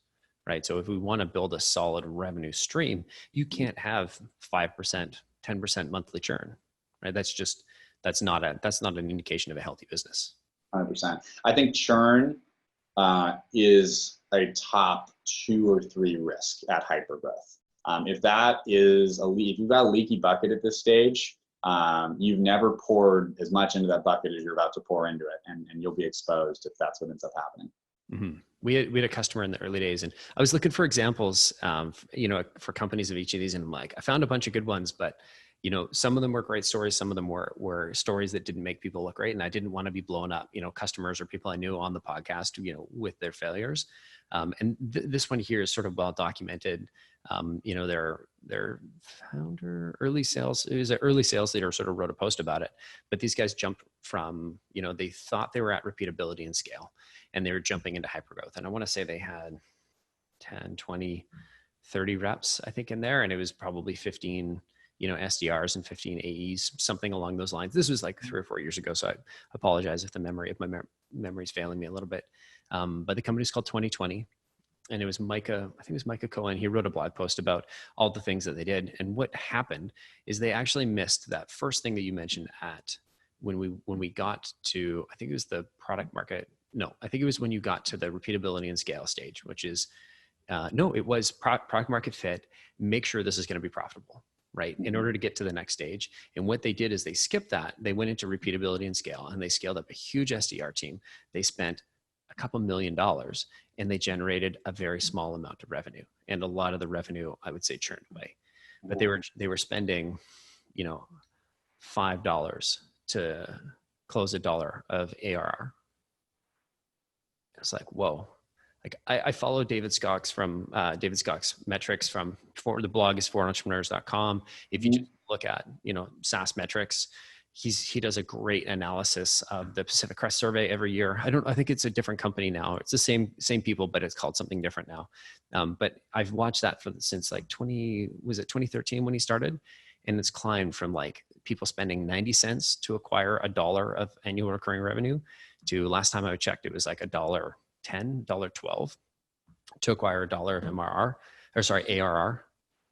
right? So if we want to build a solid revenue stream, you can't have 5%, 10% monthly churn, right? That's not an indication of a healthy business. 100%. I think churn is a top 2 or 3 risk at hypergrowth. If you've got a leaky bucket at this stage, you've never poured as much into that bucket as you're about to pour into it, and you'll be exposed if that's what ends up happening. Mm-hmm. We had a customer in the early days, and I was looking for examples, for companies of each of these, and I'm like, I found a bunch of good ones, but some of them were great stories. Some of them were stories that didn't make people look great. And I didn't want to be blown up, customers or people I knew on the podcast, with their failures. And this one here is sort of well documented. Their founder, early sales, it was an early sales leader, sort of wrote a post about it. But these guys jumped from, they thought they were at repeatability and scale, and they were jumping into hypergrowth. And I want to say they had 10, 20, 30 reps, I think, in there. And it was probably 15 SDRs and 15 AEs, something along those lines. This was like 3 or 4 years ago. So I apologize if my memory is failing me a little bit. But the company is called 2020. And it was Micah Cohen. He wrote a blog post about all the things that they did. And what happened is they actually missed that first thing that you mentioned when we got to, I think it was the product market. No, I think it was when you got to the repeatability and scale stage, which is, it was product market fit. Make sure this is going to be profitable, right? In order to get to the next stage. And what they did is they skipped that. They went into repeatability and scale, and they scaled up a huge SDR team. They spent a couple $1 million, and they generated a very small amount of revenue. And a lot of the revenue, I would say, churned away. But they were spending, $5 to close $1 of ARR. It's like, whoa. Like I follow David Skocks from David Skocks metrics the blog is forentrepreneurs.com. If you just look at, SaaS metrics, he does a great analysis of the Pacific Crest survey every year. I think it's a different company now. It's the same people, but it's called something different now. But I've watched that since like 2013 when he started, and it's climbed from like people spending 90 cents to acquire $1 of annual recurring revenue to, last time I checked, it was like $1.10, $1.12 to acquire $1 of ARR.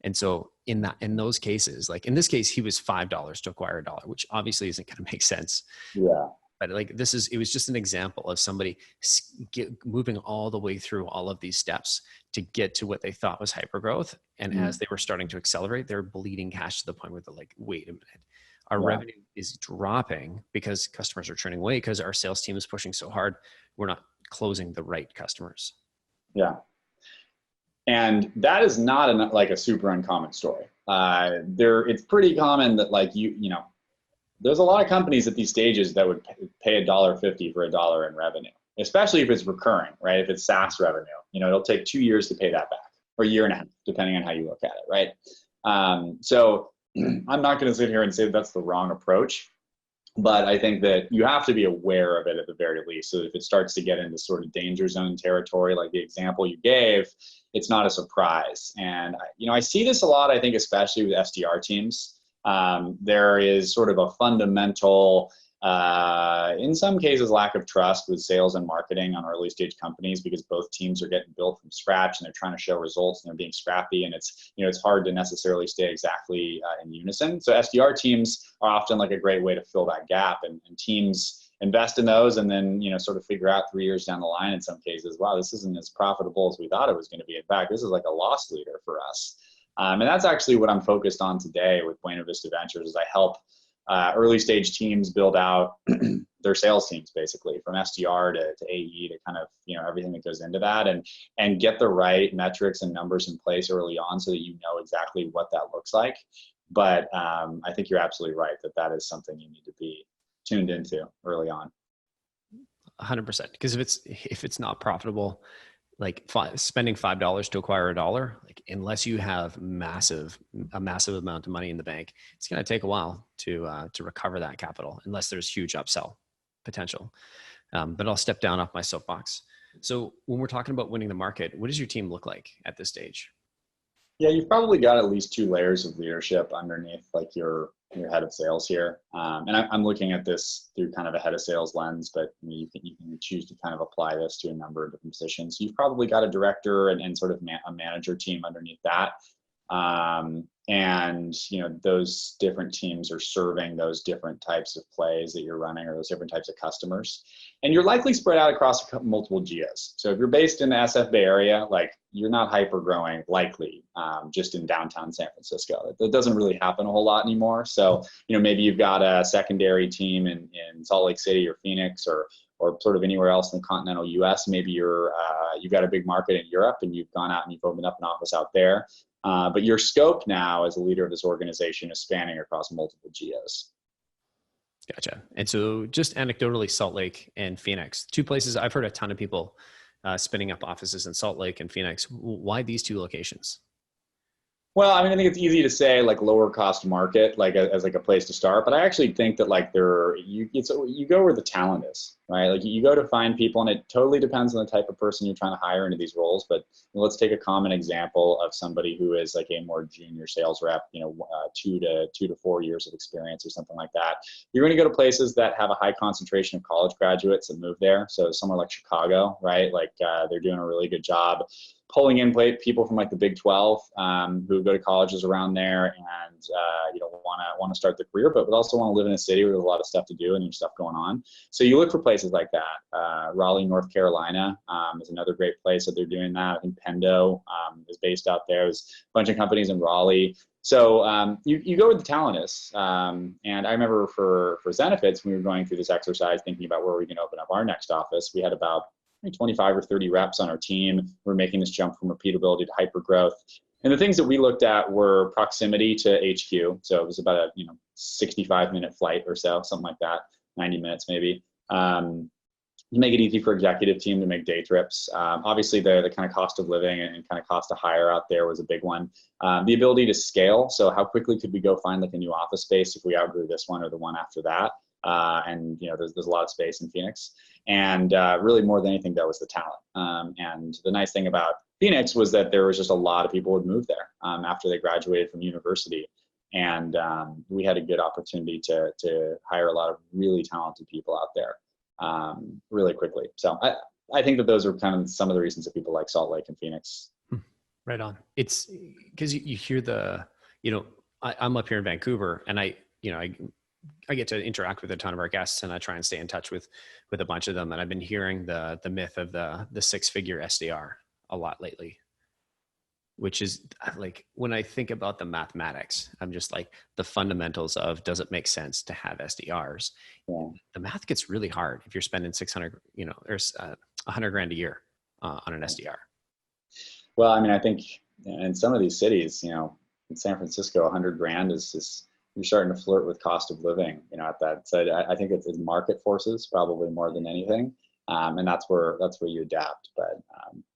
And so in those cases, like in this case, he was $5 to acquire $1, which obviously isn't going to make sense. Yeah. But like it was just an example of somebody moving all the way through all of these steps to get to what they thought was hypergrowth. And as they were starting to accelerate, they're bleeding cash to the point where they're like, wait a minute, our revenue is dropping because customers are turning away because our sales team is pushing so hard. We're not closing the right customers. Yeah. And that is not a super uncommon story. It's pretty common that there's a lot of companies at these stages that would pay $1.50 for $1 in revenue, especially if it's recurring, right? If it's SaaS revenue, it'll take 2 years to pay that back, or 1.5 years, depending on how you look at it, right? So I'm not going to sit here and say that's the wrong approach, but I think that you have to be aware of it at the very least. So if it starts to get into sort of danger zone territory, like the example you gave, it's not a surprise. And I see this a lot, I think, especially with SDR teams. There is sort of a fundamental, in some cases, lack of trust with sales and marketing on early stage companies, because both teams are getting built from scratch and they're trying to show results and they're being scrappy, and it's hard to necessarily stay exactly in unison. So SDR teams are often like a great way to fill that gap, and teams invest in those and then sort of figure out 3 years down the line in some cases, wow, this isn't as profitable as we thought it was going to be. In fact, this is like a loss leader for us. And that's actually what I'm focused on today with Buena Vista Ventures, is I help early stage teams build out their sales teams, basically from SDR to AE to kind of, everything that goes into that, and get the right metrics and numbers in place early on so that you know exactly what that looks like. But I think you're absolutely right that is something you need to be tuned into early on. 100%. Because if it's not profitable, like spending $5 to acquire $1, like unless you have a massive amount of money in the bank, it's going to take a while to recover that capital unless there's huge upsell potential. But I'll step down off my soapbox. So when we're talking about winning the market, what does your team look like at this stage? Yeah, you've probably got at least 2 layers of leadership underneath, like your head of sales here. And I'm looking at this through kind of a head of sales lens, but you can choose to kind of apply this to a number of different positions. So you've probably got a director and sort of a manager team underneath that. And those different teams are serving those different types of plays that you're running, or those different types of customers. And you're likely spread out across multiple geos. So if you're based in the SF Bay Area, like you're not hyper growing likely just in downtown San Francisco. That doesn't really happen a whole lot anymore. So maybe you've got a secondary team in Salt Lake City or Phoenix or sort of anywhere else in the continental US. Maybe you've got a big market in Europe and you've gone out and you've opened up an office out there. But your scope now as a leader of this organization is spanning across multiple geos. Gotcha. And so just anecdotally, Salt Lake and Phoenix, 2 places I've heard a ton of people spinning up offices in Salt Lake and Phoenix. Why these 2 locations? Well, I mean, I think it's easy to say like lower cost market, like as like a place to start, but I actually think that like you go where the talent is, right? Like you go to find people, and it totally depends on the type of person you're trying to hire into these roles. But let's take a common example of somebody who is like a more junior sales rep, 2 to 4 years of experience or something like that. You're going to go to places that have a high concentration of college graduates that move there. So somewhere like Chicago, right? Like they're doing a really good job pulling in people from like the Big 12 who go to colleges around there and want to start their career, but also want to live in a city where there's a lot of stuff to do and there's stuff going on. So you look for places like that. Raleigh, North Carolina is another great place that they're doing that. I think Pendo is based out there. There's a bunch of companies in Raleigh. So you go where the talent is. And I remember for Zenefits, when we were going through this exercise, thinking about where we can open up our next office, we had about 25 or 30 reps on our team. We're making this jump from repeatability to hyper growth. And the things that we looked at were proximity to HQ. So it was about a 65-minute flight or so, something like that, 90 minutes maybe. Make it easy for executive team to make day trips. Obviously, the kind of cost of living and kind of cost to hire out there was a big one. The ability to scale. So how quickly could we go find like a new office space if we outgrew this one or the one after that? And there's a lot of space in Phoenix. And really more than anything, that was the talent. And the nice thing about Phoenix was that there was just a lot of people who would move there after they graduated from university. And we had a good opportunity to hire a lot of really talented people out there really quickly. So I think that those are kind of some of the reasons that people like Salt Lake and Phoenix. Right on. It's because you hear I'm up here in Vancouver, and I get to interact with a ton of our guests, and I try and stay in touch with a bunch of them. And I've been hearing the myth of the 6-figure SDR a lot lately, which is like, when I think about the mathematics, I'm just like, the fundamentals of, does it make sense to have SDRs? Yeah. The math gets really hard if you're spending 600, there's $100,000 a year on an SDR. Well, I mean, I think in some of these cities, in San Francisco, $100,000 is just, you're starting to flirt with cost of living, at that. So I think it's market forces probably more than anything, and that's where you adapt. But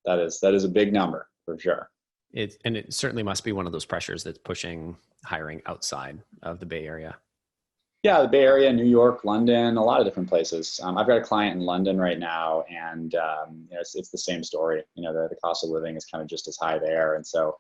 that is a big number for sure. It certainly must be one of those pressures that's pushing hiring outside of the Bay Area. Yeah, the Bay Area, New York, London, a lot of different places. I've got a client in London right now, and it's the same story. The cost of living is kind of just as high there, and so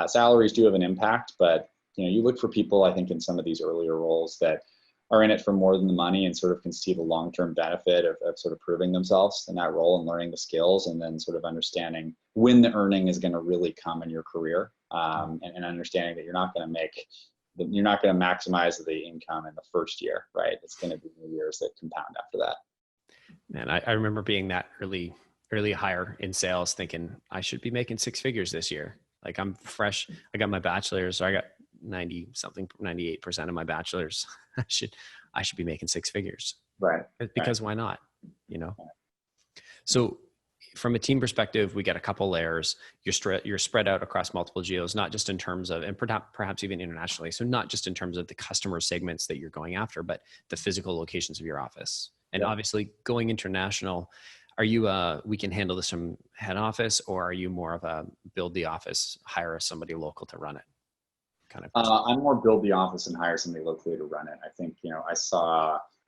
salaries do have an impact, but you look for people, I think, in some of these earlier roles that are in it for more than the money and sort of can see the long-term benefit of sort of proving themselves in that role and learning the skills, and then sort of understanding when the earning is going to really come in your career, and understanding that you're not going to maximize the income in the first year, right? It's going to be the years that compound after that. Man, I remember being that early hire in sales, thinking I should be making 6 figures this year. Like, I'm fresh. I got my bachelor's. So I got 90 something, 98% of my bachelor's. I should be making six figures. Right. Because why not? So from a team perspective, we get a couple layers. You're spread out across multiple geos, not just in terms of, and perhaps even internationally. So not just in terms of the customer segments that you're going after, but the physical locations of your office. And obviously going international, are you we can handle this from head office, or are you more of a build the office, hire somebody local to run it kind of? I'm more build the office and hire somebody locally to run it. I think,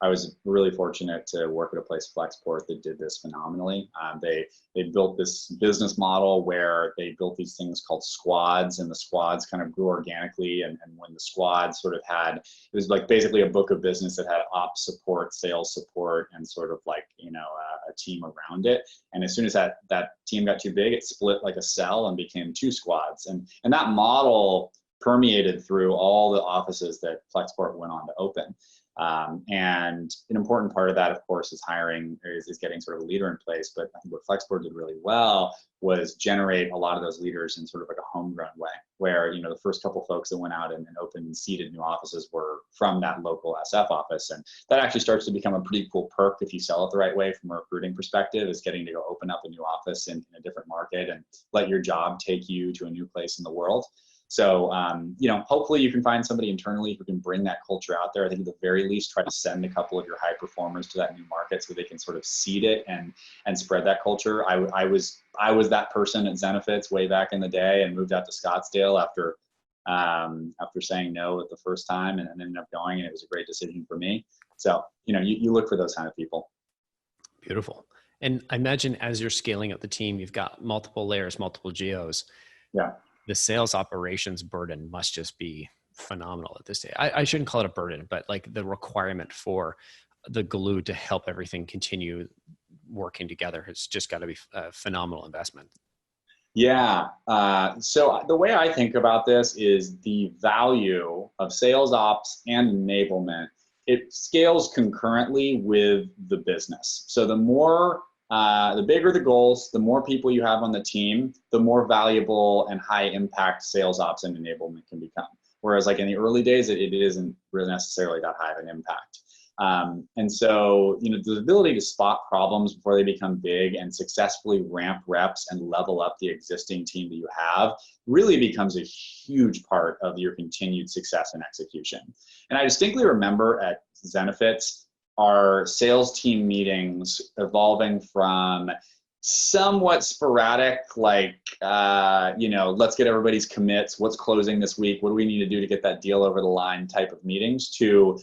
I was really fortunate to work at a place, Flexport, that did this phenomenally. They built this business model where they built these things called squads, and the squads kind of grew organically. And when the squads sort of had, it was like basically a book of business that had ops support, sales support, and sort of like, a team around it. And as soon as that team got too big, it split like a cell and became two squads. And that model permeated through all the offices that Flexport went on to open. And an important part of that, of course, is hiring, is getting sort of a leader in place. But I think what Flexport did really well was generate a lot of those leaders in sort of like a homegrown way, where, the first couple folks that went out and opened and seeded new offices were from that local SF office. And that actually starts to become a pretty cool perk if you sell it the right way from a recruiting perspective, is getting to go open up a new office in a different market and let your job take you to a new place in the world. So, hopefully you can find somebody internally who can bring that culture out there. I think at the very least, try to send a couple of your high performers to that new market so they can sort of seed it and spread that culture. I was that person at Zenefits way back in the day and moved out to Scottsdale after saying no at the first time, and ended up going, and it was a great decision for me. So, you look for those kind of people. Beautiful. And I imagine as you're scaling up the team, you've got multiple layers, multiple geos. Yeah. The sales operations burden must just be phenomenal at this stage. I shouldn't call it a burden, but like the requirement for the glue to help everything continue working together has just got to be a phenomenal investment. Yeah. So the way I think about this is the value of sales ops and enablement. It scales concurrently with the business. So the bigger the goals, the more people you have on the team, the more valuable and high impact sales ops and enablement can become. Whereas like in the early days, it isn't really necessarily that high of an impact. And so, the ability to spot problems before they become big and successfully ramp reps and level up the existing team that you have really becomes a huge part of your continued success and execution. And I distinctly remember at Zenefits, our sales team meetings evolving from somewhat sporadic, like, let's get everybody's commits, what's closing this week, what do we need to do to get that deal over the line type of meetings, to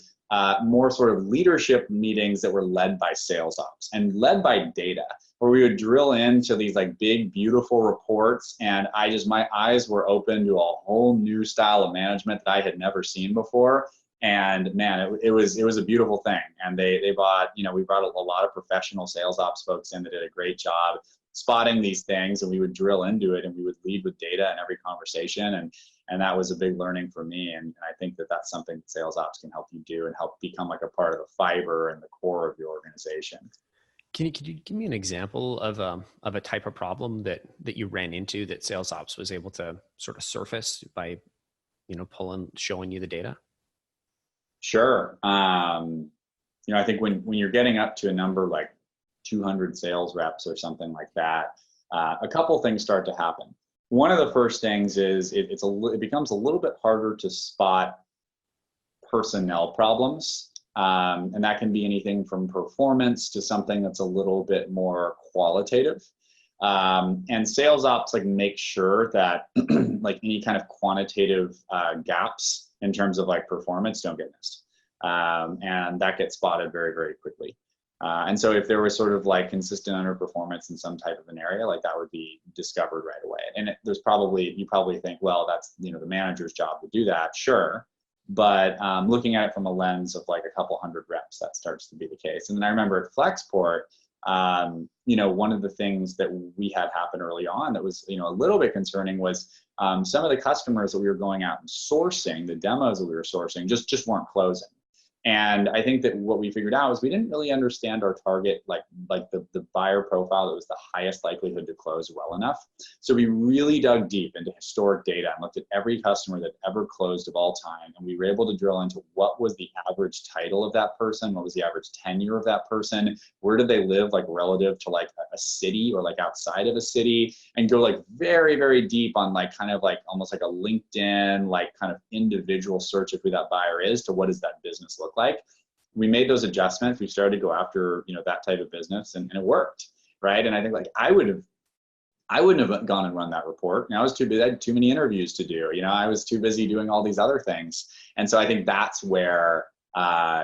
more sort of leadership meetings that were led by sales ops and led by data, where we would drill into these like big, beautiful reports. And my eyes were open to a whole new style of management that I had never seen before. And man, it was a beautiful thing. And we brought a lot of professional sales ops folks in that did a great job spotting these things, and we would drill into it, and we would lead with data in every conversation. And that was a big learning for me. And I think that that's something that sales ops can help you do and help become like a part of the fiber and the core of your organization. Can you give me an example of a type of problem that you ran into that sales ops was able to sort of surface by, showing you the data? Sure. I think when you're getting up to a number like 200 sales reps or something like that, a couple things start to happen. One of the first things is it becomes a little bit harder to spot personnel problems. And that can be anything from performance to something that's a little bit more qualitative. And sales ops make sure that like any kind of quantitative gaps in terms of like performance don't get missed. And that gets spotted very, very quickly. And so if there was sort of like consistent underperformance in some type of an area, like that would be discovered right away. And you probably think, well, that's, the manager's job to do that. Sure. But looking at it from a lens of like a couple hundred reps, that starts to be the case. And then I remember at Flexport, one of the things that we had happen early on that was, a little bit concerning was some of the customers that we were going out and sourcing, the demos that we were sourcing just weren't closing. And I think that what we figured out is we didn't really understand our target, like the buyer profile that was the highest likelihood to close well enough. So we really dug deep into historic data and looked at every customer that ever closed of all time. And we were able to drill into what was the average title of that person, what was the average tenure of that person, where did they live, like relative to like a city or like outside of a city, and go like very, very deep on like kind of like almost like a LinkedIn, like kind of individual search of who that buyer is to what does that business look like. We made those adjustments. We started to go after, you know, that type of business, and it worked, right? And I think like I wouldn't have gone and run that report. You know, I was too busy. I had too many interviews to do. You know, I was too busy doing all these other things. And so I think that's where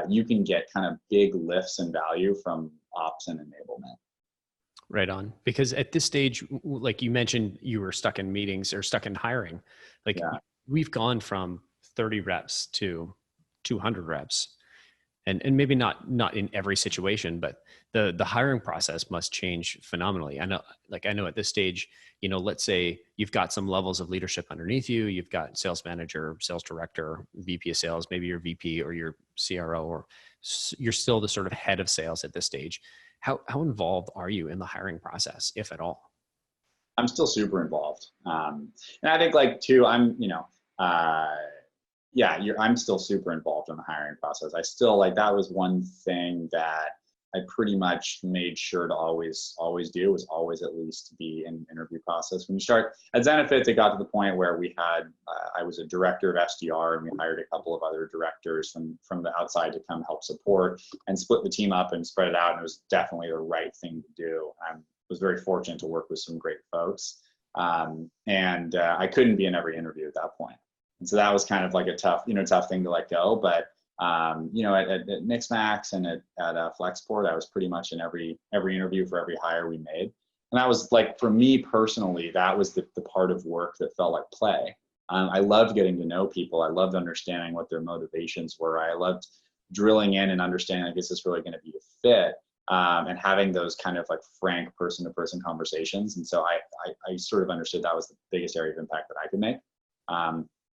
you can get kind of big lifts in value from ops and enablement. Right on. Because at this stage, like you mentioned, you were stuck in meetings or stuck in hiring. Like we've gone from 30 reps to 200 reps. And maybe not in every situation, but the hiring process must change phenomenally. I know at this stage, you know, let's say you've got some levels of leadership underneath you. You've got sales manager, sales director, VP of sales, maybe your VP or your CRO, or you're still the sort of head of sales at this stage. How involved are you in the hiring process, if at all? I'm still super involved. And I think like too, I'm, you know, I'm still super involved in the hiring process. I still like, that was one thing that I pretty much made sure to always do, was always at least be in the interview process. When you start at Zenefits, it got to the point where we had, I was a director of SDR, and we hired a couple of other directors from the outside to come help support and split the team up and spread it out. And it was definitely the right thing to do. I was very fortunate to work with some great folks. I couldn't be in every interview at that point. And so that was kind of like a tough thing to let go. But, you know, at Mixmax and at Flexport, I was pretty much in every interview for every hire we made. And that was like, for me personally, that was the part of work that felt like play. I loved getting to know people. I loved understanding what their motivations were. I loved drilling in and understanding, like, is this really going to be a fit? And having those kind of like frank person-to-person conversations. And so I sort of understood that was the biggest area of impact that I could make.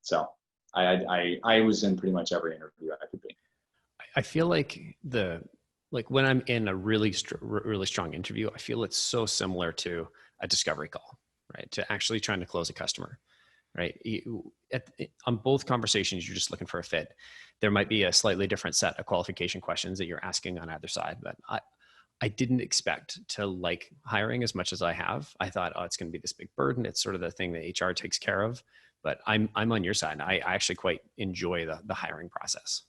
So I was in pretty much every interview I could be. I feel like when I'm in a really strong interview, I feel it's so similar to a discovery call, right? To actually trying to close a customer, right? On both conversations, you're just looking for a fit. There might be a slightly different set of qualification questions that you're asking on either side, but I didn't expect to like hiring as much as I have. I thought, oh, it's going to be this big burden. It's sort of the thing that HR takes care of. But I'm on your side. I actually quite enjoy the hiring process.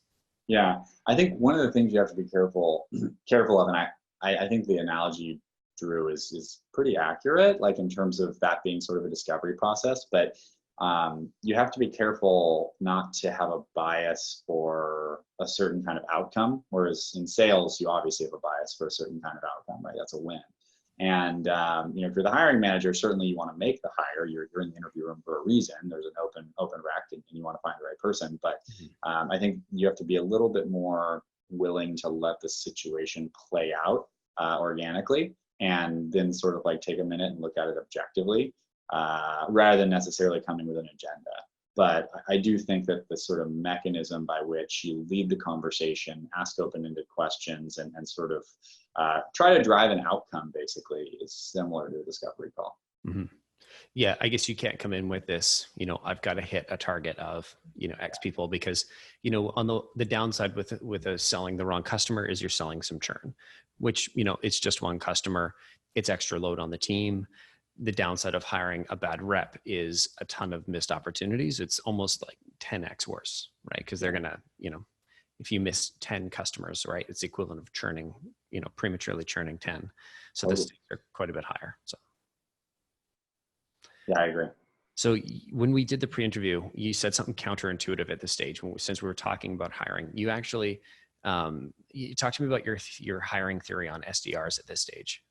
Yeah, I think one of the things you have to be careful of, and I think the analogy you drew is pretty accurate, like in terms of that being sort of a discovery process. But you have to be careful not to have a bias for a certain kind of outcome. Whereas in sales, you obviously have a bias for a certain kind of outcome, right? That's a win. And you know, if you're the hiring manager, certainly you want to make the hire. You're in the interview room for a reason. There's an open rec, and you want to find the right person. But I think you have to be a little bit more willing to let the situation play out organically, and then sort of like take a minute and look at it objectively, rather than necessarily coming with an agenda. But I do think that the sort of mechanism by which you lead the conversation, ask open-ended questions, and sort of try to drive an outcome basically is similar to a discovery call. Mm-hmm. Yeah, I guess you can't come in with this, you know, I've got to hit a target of, you know, X people, because, you know, on the downside with selling the wrong customer is you're selling some churn, which, you know, it's just one customer, it's extra load on the team. The downside of hiring a bad rep is a ton of missed opportunities. It's almost like 10x worse, right? Because they're going to, you know, if you miss 10 customers, right, it's the equivalent of churning, you know, prematurely churning 10. So the stakes are quite a bit higher. So. Yeah, I agree. So when we did the pre-interview, you said something counterintuitive at this stage. Since we were talking about hiring, you actually, you talked to me about your hiring theory on SDRs at this stage.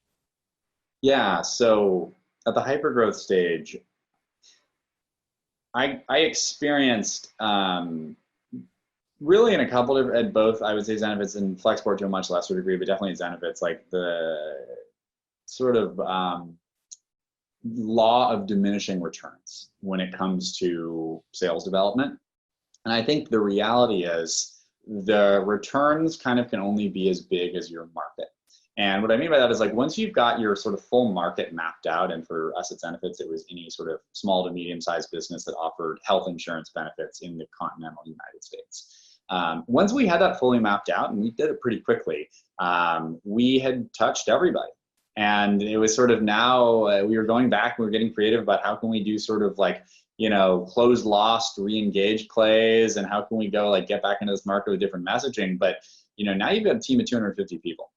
Yeah, so at the hypergrowth stage, I experienced really in a couple of, at both, I would say Zenefits and Flexport to a much lesser degree, but definitely Zenefits, like the sort of law of diminishing returns when it comes to sales development. And I think the reality is the returns kind of can only be as big as your market. And what I mean by that is, like, once you've got your sort of full market mapped out, and for us at Zenefits, it was any sort of small to medium-sized business that offered health insurance benefits in the continental United States. Once we had that fully mapped out, and we did it pretty quickly, we had touched everybody. And it was sort of now we were going back and we were getting creative about how can we do sort of like, you know, closed, lost, re-engaged plays, and how can we go like get back into this market with different messaging. But, you know, now you've got a team of 250 people.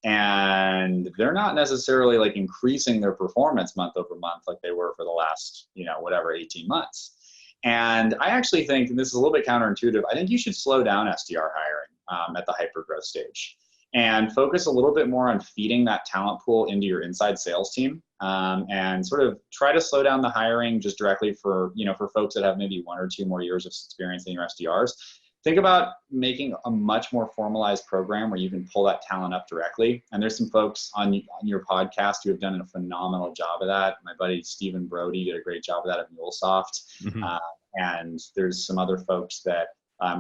And they're not necessarily like increasing their performance month over month like they were for the last, you know, whatever, 18 months. And I actually think, and this is a little bit counterintuitive, I think you should slow down SDR hiring at the hypergrowth stage and focus a little bit more on feeding that talent pool into your inside sales team, and sort of try to slow down the hiring just directly for, you know, for folks that have maybe 1 or 2 more years of experience than your SDRs. Think about making a much more formalized program where you can pull that talent up directly. And there's some folks on your podcast who have done a phenomenal job of that. My buddy Stephen Brody did a great job of that at MuleSoft. Mm-hmm. And there's some other folks that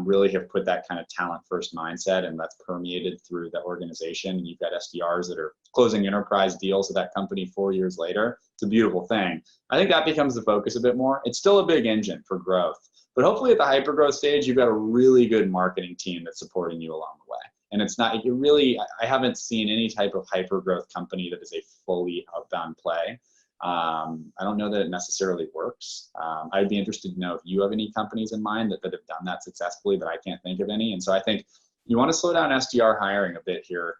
really have put that kind of talent first mindset, and that's permeated through the organization. You've got SDRs that are closing enterprise deals at that company 4 years later. It's a beautiful thing. I think that becomes the focus a bit more. It's still a big engine for growth, but hopefully at the hypergrowth stage, you've got a really good marketing team that's supporting you along the way. And it's not, you really, I haven't seen any type of hypergrowth company that is a fully outbound play. I don't know that it necessarily works. I'd be interested to know if you have any companies in mind that have done that successfully, but I can't think of any. And so I think you want to slow down SDR hiring a bit here,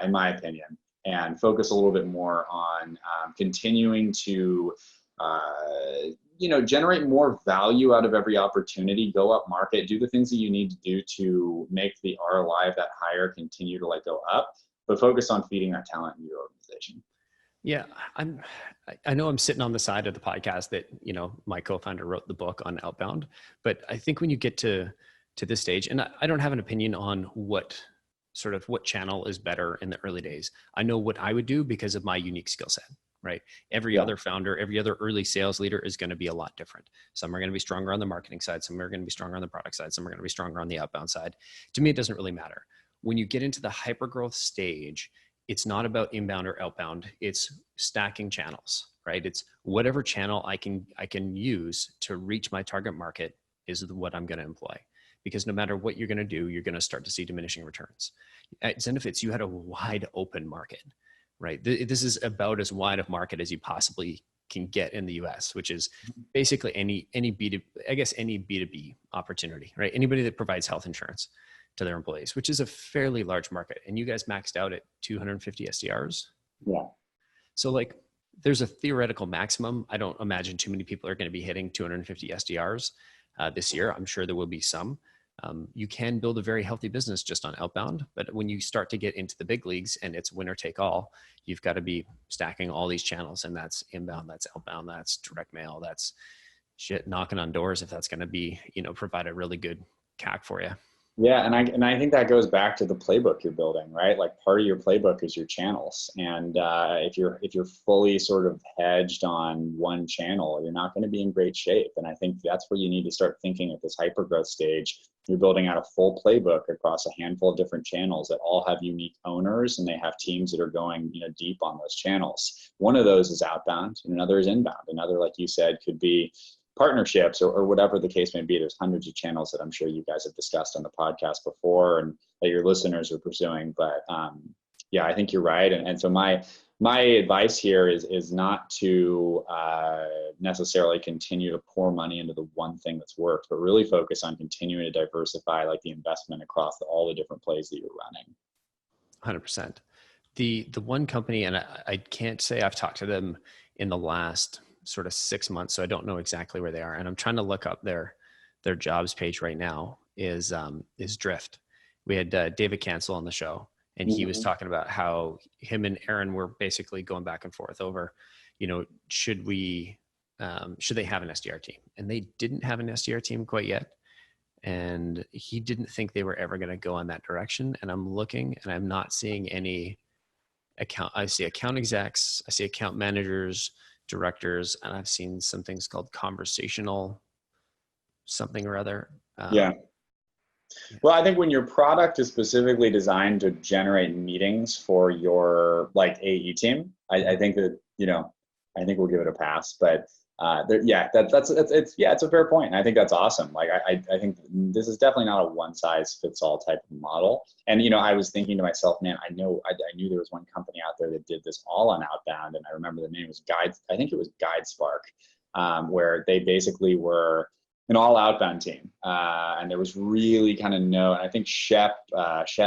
in my opinion, and focus a little bit more on continuing to you know, generate more value out of every opportunity, go up market, do the things that you need to do to make the ROI of that hire continue to like go up, but focus on feeding that talent in your organization. Yeah, I know I'm sitting on the side of the podcast that, you know, my co-founder wrote the book on Outbound, but I think when you get to this stage, and I don't have an opinion on what channel is better in the early days. I know what I would do because of my unique skill set, right? Every other founder, every other early sales leader is going to be a lot different. Some are going to be stronger on the marketing side. Some are going to be stronger on the product side. Some are going to be stronger on the outbound side. To me, it doesn't really matter. When you get into the hypergrowth stage, it's not about inbound or outbound. It's stacking channels, right? It's whatever channel I can use to reach my target market is what I'm going to employ. Because no matter what you're going to do, you're going to start to see diminishing returns. At Zenefits, you had a wide open market, right? This is about as wide of market as you possibly can get in the US, which is basically any B2B opportunity, right? Anybody that provides health insurance to their employees, which is a fairly large market. And you guys maxed out at 250 SDRs. Yeah. So like there's a theoretical maximum. I don't imagine too many people are going to be hitting 250 SDRs this year. I'm sure there will be some. You can build a very healthy business just on outbound, but when you start to get into the big leagues and it's winner take all, you've got to be stacking all these channels, and that's inbound, that's outbound, that's direct mail, that's shit knocking on doors if that's going to be, you know, provide a really good CAC for you. Yeah, and I think that goes back to the playbook you're building, right? Like part of your playbook is your channels, and if you're fully sort of hedged on one channel, you're not going to be in great shape. And I think that's where you need to start thinking at this hypergrowth stage. You're building out a full playbook across a handful of different channels that all have unique owners, and they have teams that are going, you know, deep on those channels. One of those is outbound, and another is inbound. Another, like you said, could be partnerships or whatever the case may be. There's hundreds of channels that I'm sure you guys have discussed on the podcast before and that your listeners are pursuing. But yeah, I think you're right. And so my advice here is not to necessarily continue to pour money into the one thing that's worked, but really focus on continuing to diversify like the investment across all the different plays that you're running. 100%. The one company, and I can't say I've talked to them in the last sort of 6 months, so I don't know exactly where they are. And I'm trying to look up their jobs page right now is Drift. We had David Cancel on the show, and he was talking about how him and Aaron were basically going back and forth over, you know, should they have an SDR team? And they didn't have an SDR team quite yet. And he didn't think they were ever going to go in that direction. And I'm looking and I'm not seeing any I see account execs, I see account managers, directors, and I've seen some things called conversational something or other. Yeah. Yeah. Well, I think when your product is specifically designed to generate meetings for your like AE team, I think that, you know, I think we'll give it a pass. But yeah, it's a fair point. And I think that's awesome. Like I think this is definitely not a one size fits all type of model. And you know, I was thinking to myself, man, I knew there was one company out there that did this all on Outbound, and I remember the name was I think it was GuideSpark, where they basically were an all outbound team. And there was really kind of and I think Shep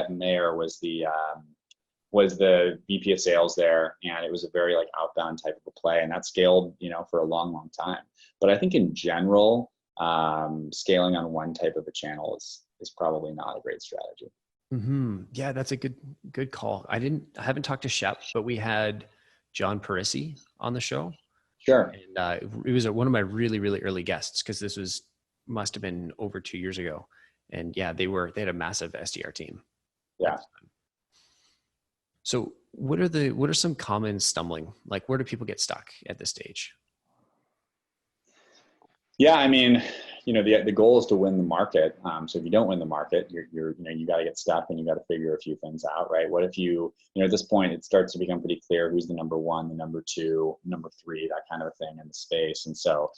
Mayer was the VP of sales there. And it was a very like outbound type of a play, and that scaled, you know, for a long, long time. But I think in general, scaling on one type of a channel is probably not a great strategy. Mm-hmm. Yeah, that's a good call. I haven't talked to Shep, but we had John Parisi on the show. Sure. And it was one of my really, really early guests, because this must have been over 2 years ago. And yeah, they had a massive SDR team. Yeah. So what are some common stumbling? Like, where do people get stuck at this stage? Yeah, I mean, you know, the goal is to win the market. So if you don't win the market, you know, you got to get stuck and you got to figure a few things out, right? What if you know, at this point, it starts to become pretty clear who's the number one, the number two, number three, that kind of thing in the space. And so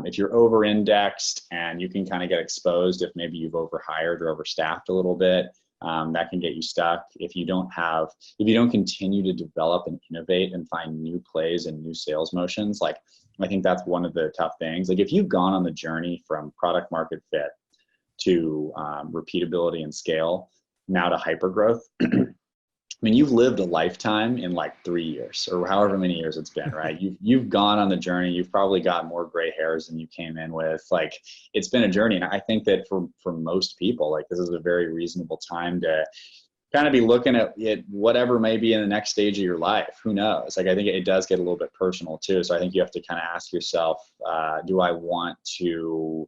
if you're over-indexed and you can kind of get exposed if maybe you've overhired or overstaffed a little bit, that can get you stuck. If you don't continue to develop and innovate and find new plays and new sales motions, like I think that's one of the tough things. Like if you've gone on the journey from product market fit to repeatability and scale, now to hypergrowth, I mean, you've lived a lifetime in like 3 years or however many years it's been, right? You've gone on the journey. You've probably got more gray hairs than you came in with. Like, it's been a journey. And I think that for most people, like, this is a very reasonable time to kind of be looking at it, whatever may be in the next stage of your life. Who knows? Like, I think it does get a little bit personal too. So I think you have to kind of ask yourself, do I want to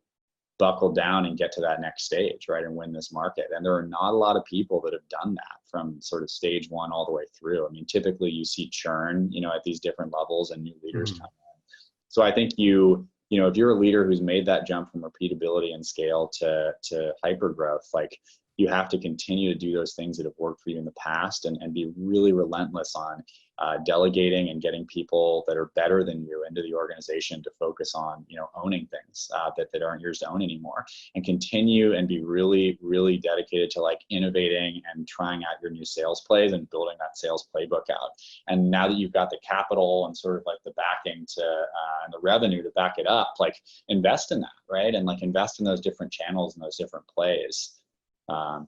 buckle down and get to that next stage, right, and win this market? And there are not a lot of people that have done that from sort of stage one all the way through. I mean, typically you see churn, you know, at these different levels, and new leaders come in. So I think you know, if you're a leader who's made that jump from repeatability and scale to hyper growth, like, you have to continue to do those things that have worked for you in the past, and be really relentless on delegating and getting people that are better than you into the organization to focus on, you know, owning things that aren't yours to own anymore, and continue and be really, really dedicated to like innovating and trying out your new sales plays and building that sales playbook out. And now that you've got the capital and sort of like the backing and the revenue to back it up, like, invest in that, right? And like, invest in those different channels and those different plays.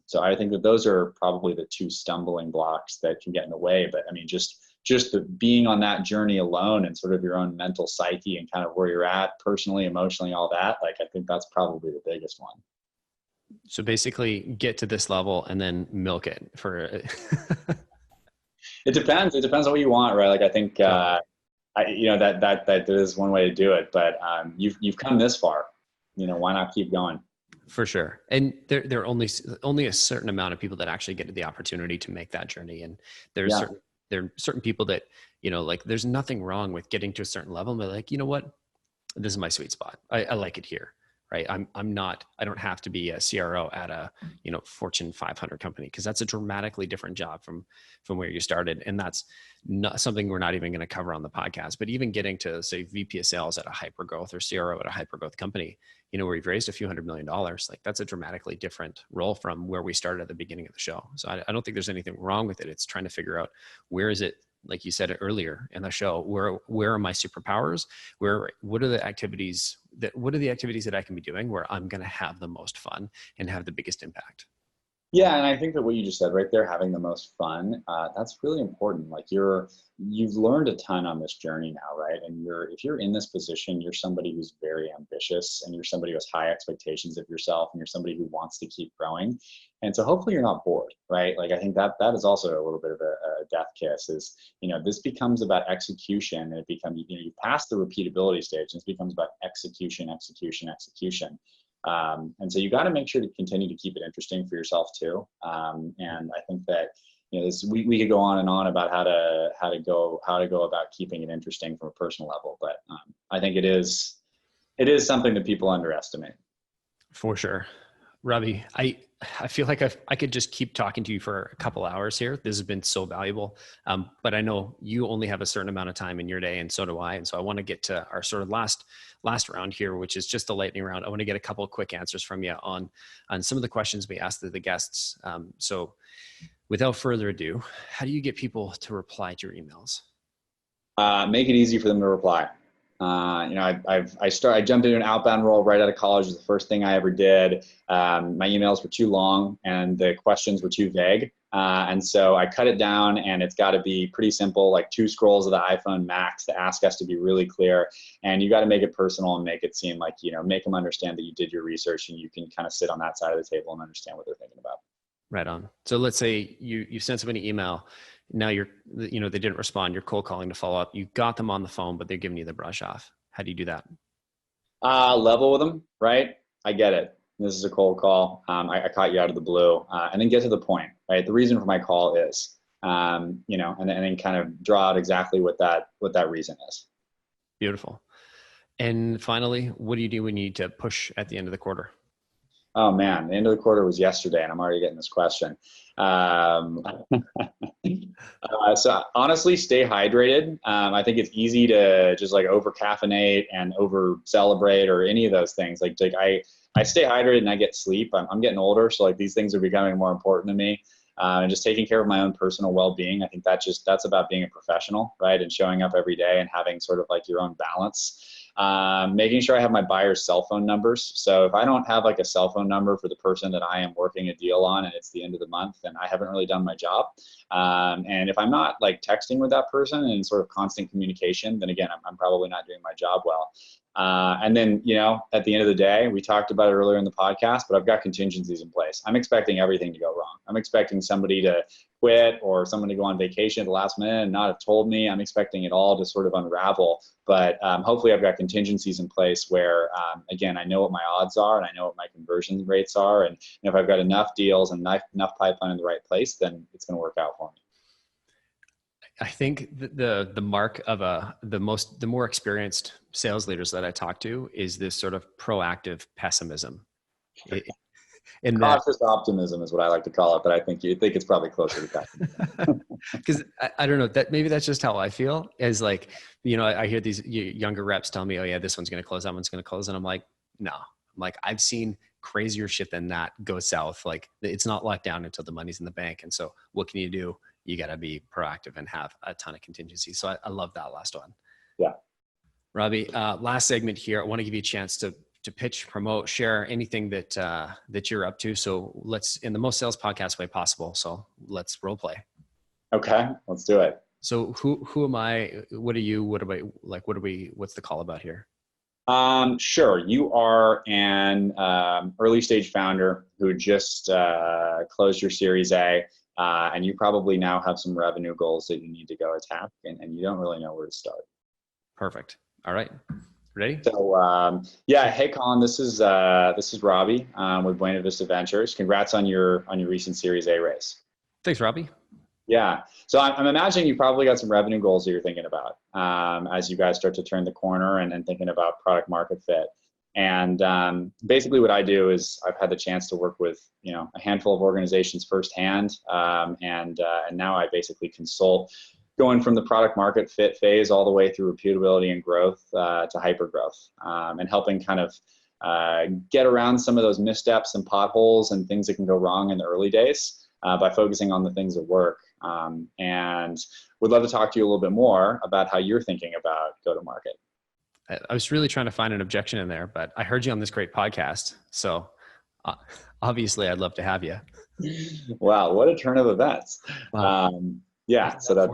So I think that those are probably the two stumbling blocks that can get in the way. But I mean, just the being on that journey alone, and sort of your own mental psyche and kind of where you're at personally, emotionally, all that, like, I think that's probably the biggest one. So basically get to this level and then milk it for It depends. It depends on what you want, right? Like, I think, you know, that is one way to do it, but you've come this far, you know, why not keep going? For sure. And there are only a certain amount of people that actually get the opportunity to make that journey. And there are certain people that, you know, like, there's nothing wrong with getting to a certain level and be like, you know what, this is my sweet spot. I like it here. Right. I don't have to be a CRO at a, you know, Fortune 500 company, because that's a dramatically different job from where you started. And that's not something we're not even going to cover on the podcast. But even getting to, say, VP of sales at a hyper growth, or CRO at a hyper growth company, you know, where you've raised a few $100 million, like, that's a dramatically different role from where we started at the beginning of the show. So I don't think there's anything wrong with it. It's trying to figure out, where is it, like you said earlier in the show, where are my superpowers? What are the activities that I can be doing where I'm going to have the most fun and have the biggest impact? Yeah, and I think that what you just said right there, having the most fun, that's really important. Like, you've learned a ton on this journey now, right? And if you're in this position, you're somebody who's very ambitious, and you're somebody who has high expectations of yourself, and you're somebody who wants to keep growing. And so hopefully you're not bored, right? Like, I think that is also a little bit of a death kiss, is, you know, this becomes about execution, and it becomes, you know, you pass the repeatability stage, and it becomes about execution. And so you got to make sure to continue to keep it interesting for yourself too. And I think that, you know, we could go on and on about how to go about keeping it interesting from a personal level, but I think it is something that people underestimate. For sure. Robby, I feel like I could just keep talking to you for a couple hours here. This has been so valuable. But I know you only have a certain amount of time in your day, and so do I. And so I want to get to our sort of last round here, which is just the lightning round. I want to get a couple of quick answers from you on some of the questions we asked the guests. So without further ado, how do you get people to reply to your emails? Make it easy for them to reply. I jumped into an outbound role right out of college. It was the first thing I ever did. My emails were too long and the questions were too vague. And so I cut it down, and it's got to be pretty simple, like 2 scrolls of the iPhone max. The ask has to be really clear, and you got to make it personal and make it seem like, make them understand that you did your research and you can kind of sit on that side of the table and understand what they're thinking about. Right on. So let's say you sent somebody an email. Now they didn't respond. You're cold calling to follow up. You got them on the phone, but they're giving you the brush off. How do you do that? Level with them, right? I get it. This is a cold call. I caught you out of the blue, and then get to the point, right? The reason for my call is, and then kind of draw out exactly what that reason is. Beautiful. And finally, what do you do when you need to push at the end of the quarter? Oh man, the end of the quarter was yesterday, and I'm already getting this question. So honestly, stay hydrated. I think it's easy to just like over caffeinate and over celebrate or any of those things. Like I stay hydrated and I get sleep. I'm getting older, so like these things are becoming more important to me. And just taking care of my own personal well-being. I think that's about being a professional, right? And showing up every day and having sort of like your own balance. Making sure I have my buyer's cell phone numbers. So if I don't have like a cell phone number for the person that I am working a deal on and it's the end of the month, then I haven't really done my job. And if I'm not like texting with that person and in sort of constant communication, then again, I'm probably not doing my job well. And then, at the end of the day, we talked about it earlier in the podcast, but I've got contingencies in place. I'm expecting everything to go wrong. I'm expecting somebody to quit or someone to go on vacation at the last minute and not have told me. I'm expecting it all to sort of unravel. But hopefully I've got contingencies in place where, again, I know what my odds are and I know what my conversion rates are. And if I've got enough deals and enough pipeline in the right place, then it's going to work out for me. I think the mark of the more experienced sales leaders that I talk to is this sort of proactive pessimism. Cautious optimism is what I like to call it, but I think it's probably closer to that. Because I don't know, that maybe that's just how I feel. Is like, I hear these younger reps tell me, "Oh yeah, this one's going to close, that one's going to close," and I'm like, no. I'm like, I've seen crazier shit than that go south. Like, it's not locked down until the money's in the bank. And so, what can you do? You got to be proactive and have a ton of contingency. So I love that last one. Yeah. Robby, last segment here. I want to give you a chance to pitch, promote, share anything that you're up to. So let's, in the most sales podcast way possible. So let's role play. Okay, let's do it. So who am I? What are you? What am I like? What's the call about here? Sure. You are an early stage founder who just closed your Series A. And you probably now have some revenue goals that you need to go attack, and you don't really know where to start. Perfect. All right. Ready? So hey Collin, this is Robby with Buena Vista Ventures. Congrats on your recent Series A raise. Thanks, Robby. Yeah. So I'm imagining you probably got some revenue goals that you're thinking about as you guys start to turn the corner and thinking about product market fit. And basically what I do is I've had the chance to work with, a handful of organizations firsthand. And now I basically consult going from the product market fit phase all the way through repeatability and growth to hyper growth, and helping kind of get around some of those missteps and potholes and things that can go wrong in the early days by focusing on the things that work. And would love to talk to you a little bit more about how you're thinking about go-to-market. I was really trying to find an objection in there, but I heard you on this great podcast. So obviously I'd love to have you. Wow. What a turn of events. Wow. So that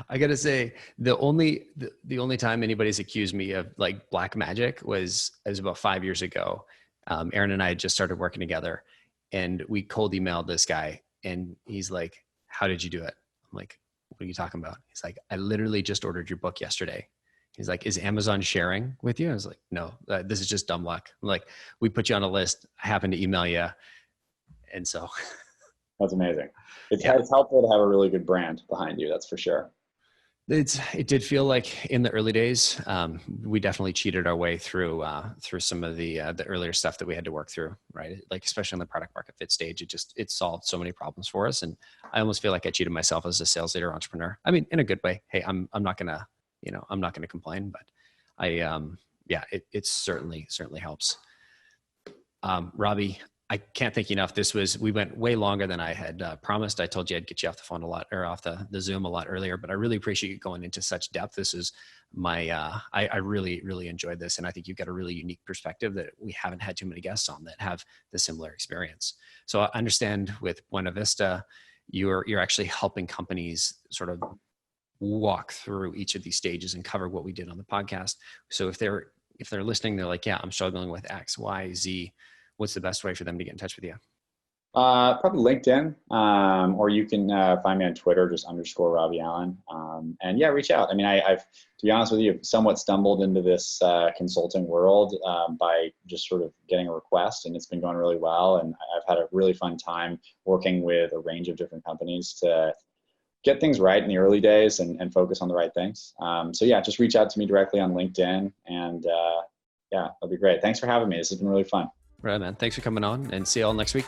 I got to say the only time anybody's accused me of like black magic was about 5 years ago. Aaron and I had just started working together and we cold emailed this guy and he's like, "How did you do it?" I'm like, "What are you talking about?" He's like, "I literally just ordered your book yesterday." He's like, "Is Amazon sharing with you?" I was like, "No, this is just dumb luck." I'm like, "We put you on a list. I happened to email you." And so. That's amazing. It's helpful to have a really good brand behind you. That's for sure. It did feel like in the early days, we definitely cheated our way through some of the earlier stuff that we had to work through, right? Like especially in the product market fit stage, it solved so many problems for us, and I almost feel like I cheated myself as a sales leader entrepreneur. I mean, in a good way. Hey, I'm not gonna complain, but it certainly helps. Robby, I can't thank you enough. We went way longer than I had promised. I told you I'd get you off the phone a lot, or off the Zoom a lot earlier, but I really appreciate you going into such depth. This is I really, really enjoyed this. And I think you've got a really unique perspective that we haven't had too many guests on that have the similar experience. So I understand with Buena Vista, you're actually helping companies sort of walk through each of these stages and cover what we did on the podcast. So if they're listening, they're like, yeah, I'm struggling with X, Y, Z. What's the best way for them to get in touch with you? Probably LinkedIn, or you can find me on Twitter, just _Robby Allen. And yeah, reach out. I mean, I've, to be honest with you, somewhat stumbled into this consulting world by just sort of getting a request, and it's been going really well. And I've had a really fun time working with a range of different companies to get things right in the early days and focus on the right things. So yeah, just reach out to me directly on LinkedIn, and yeah, that'll be great. Thanks for having me. This has been really fun. Right, man. Thanks for coming on, and see you all next week.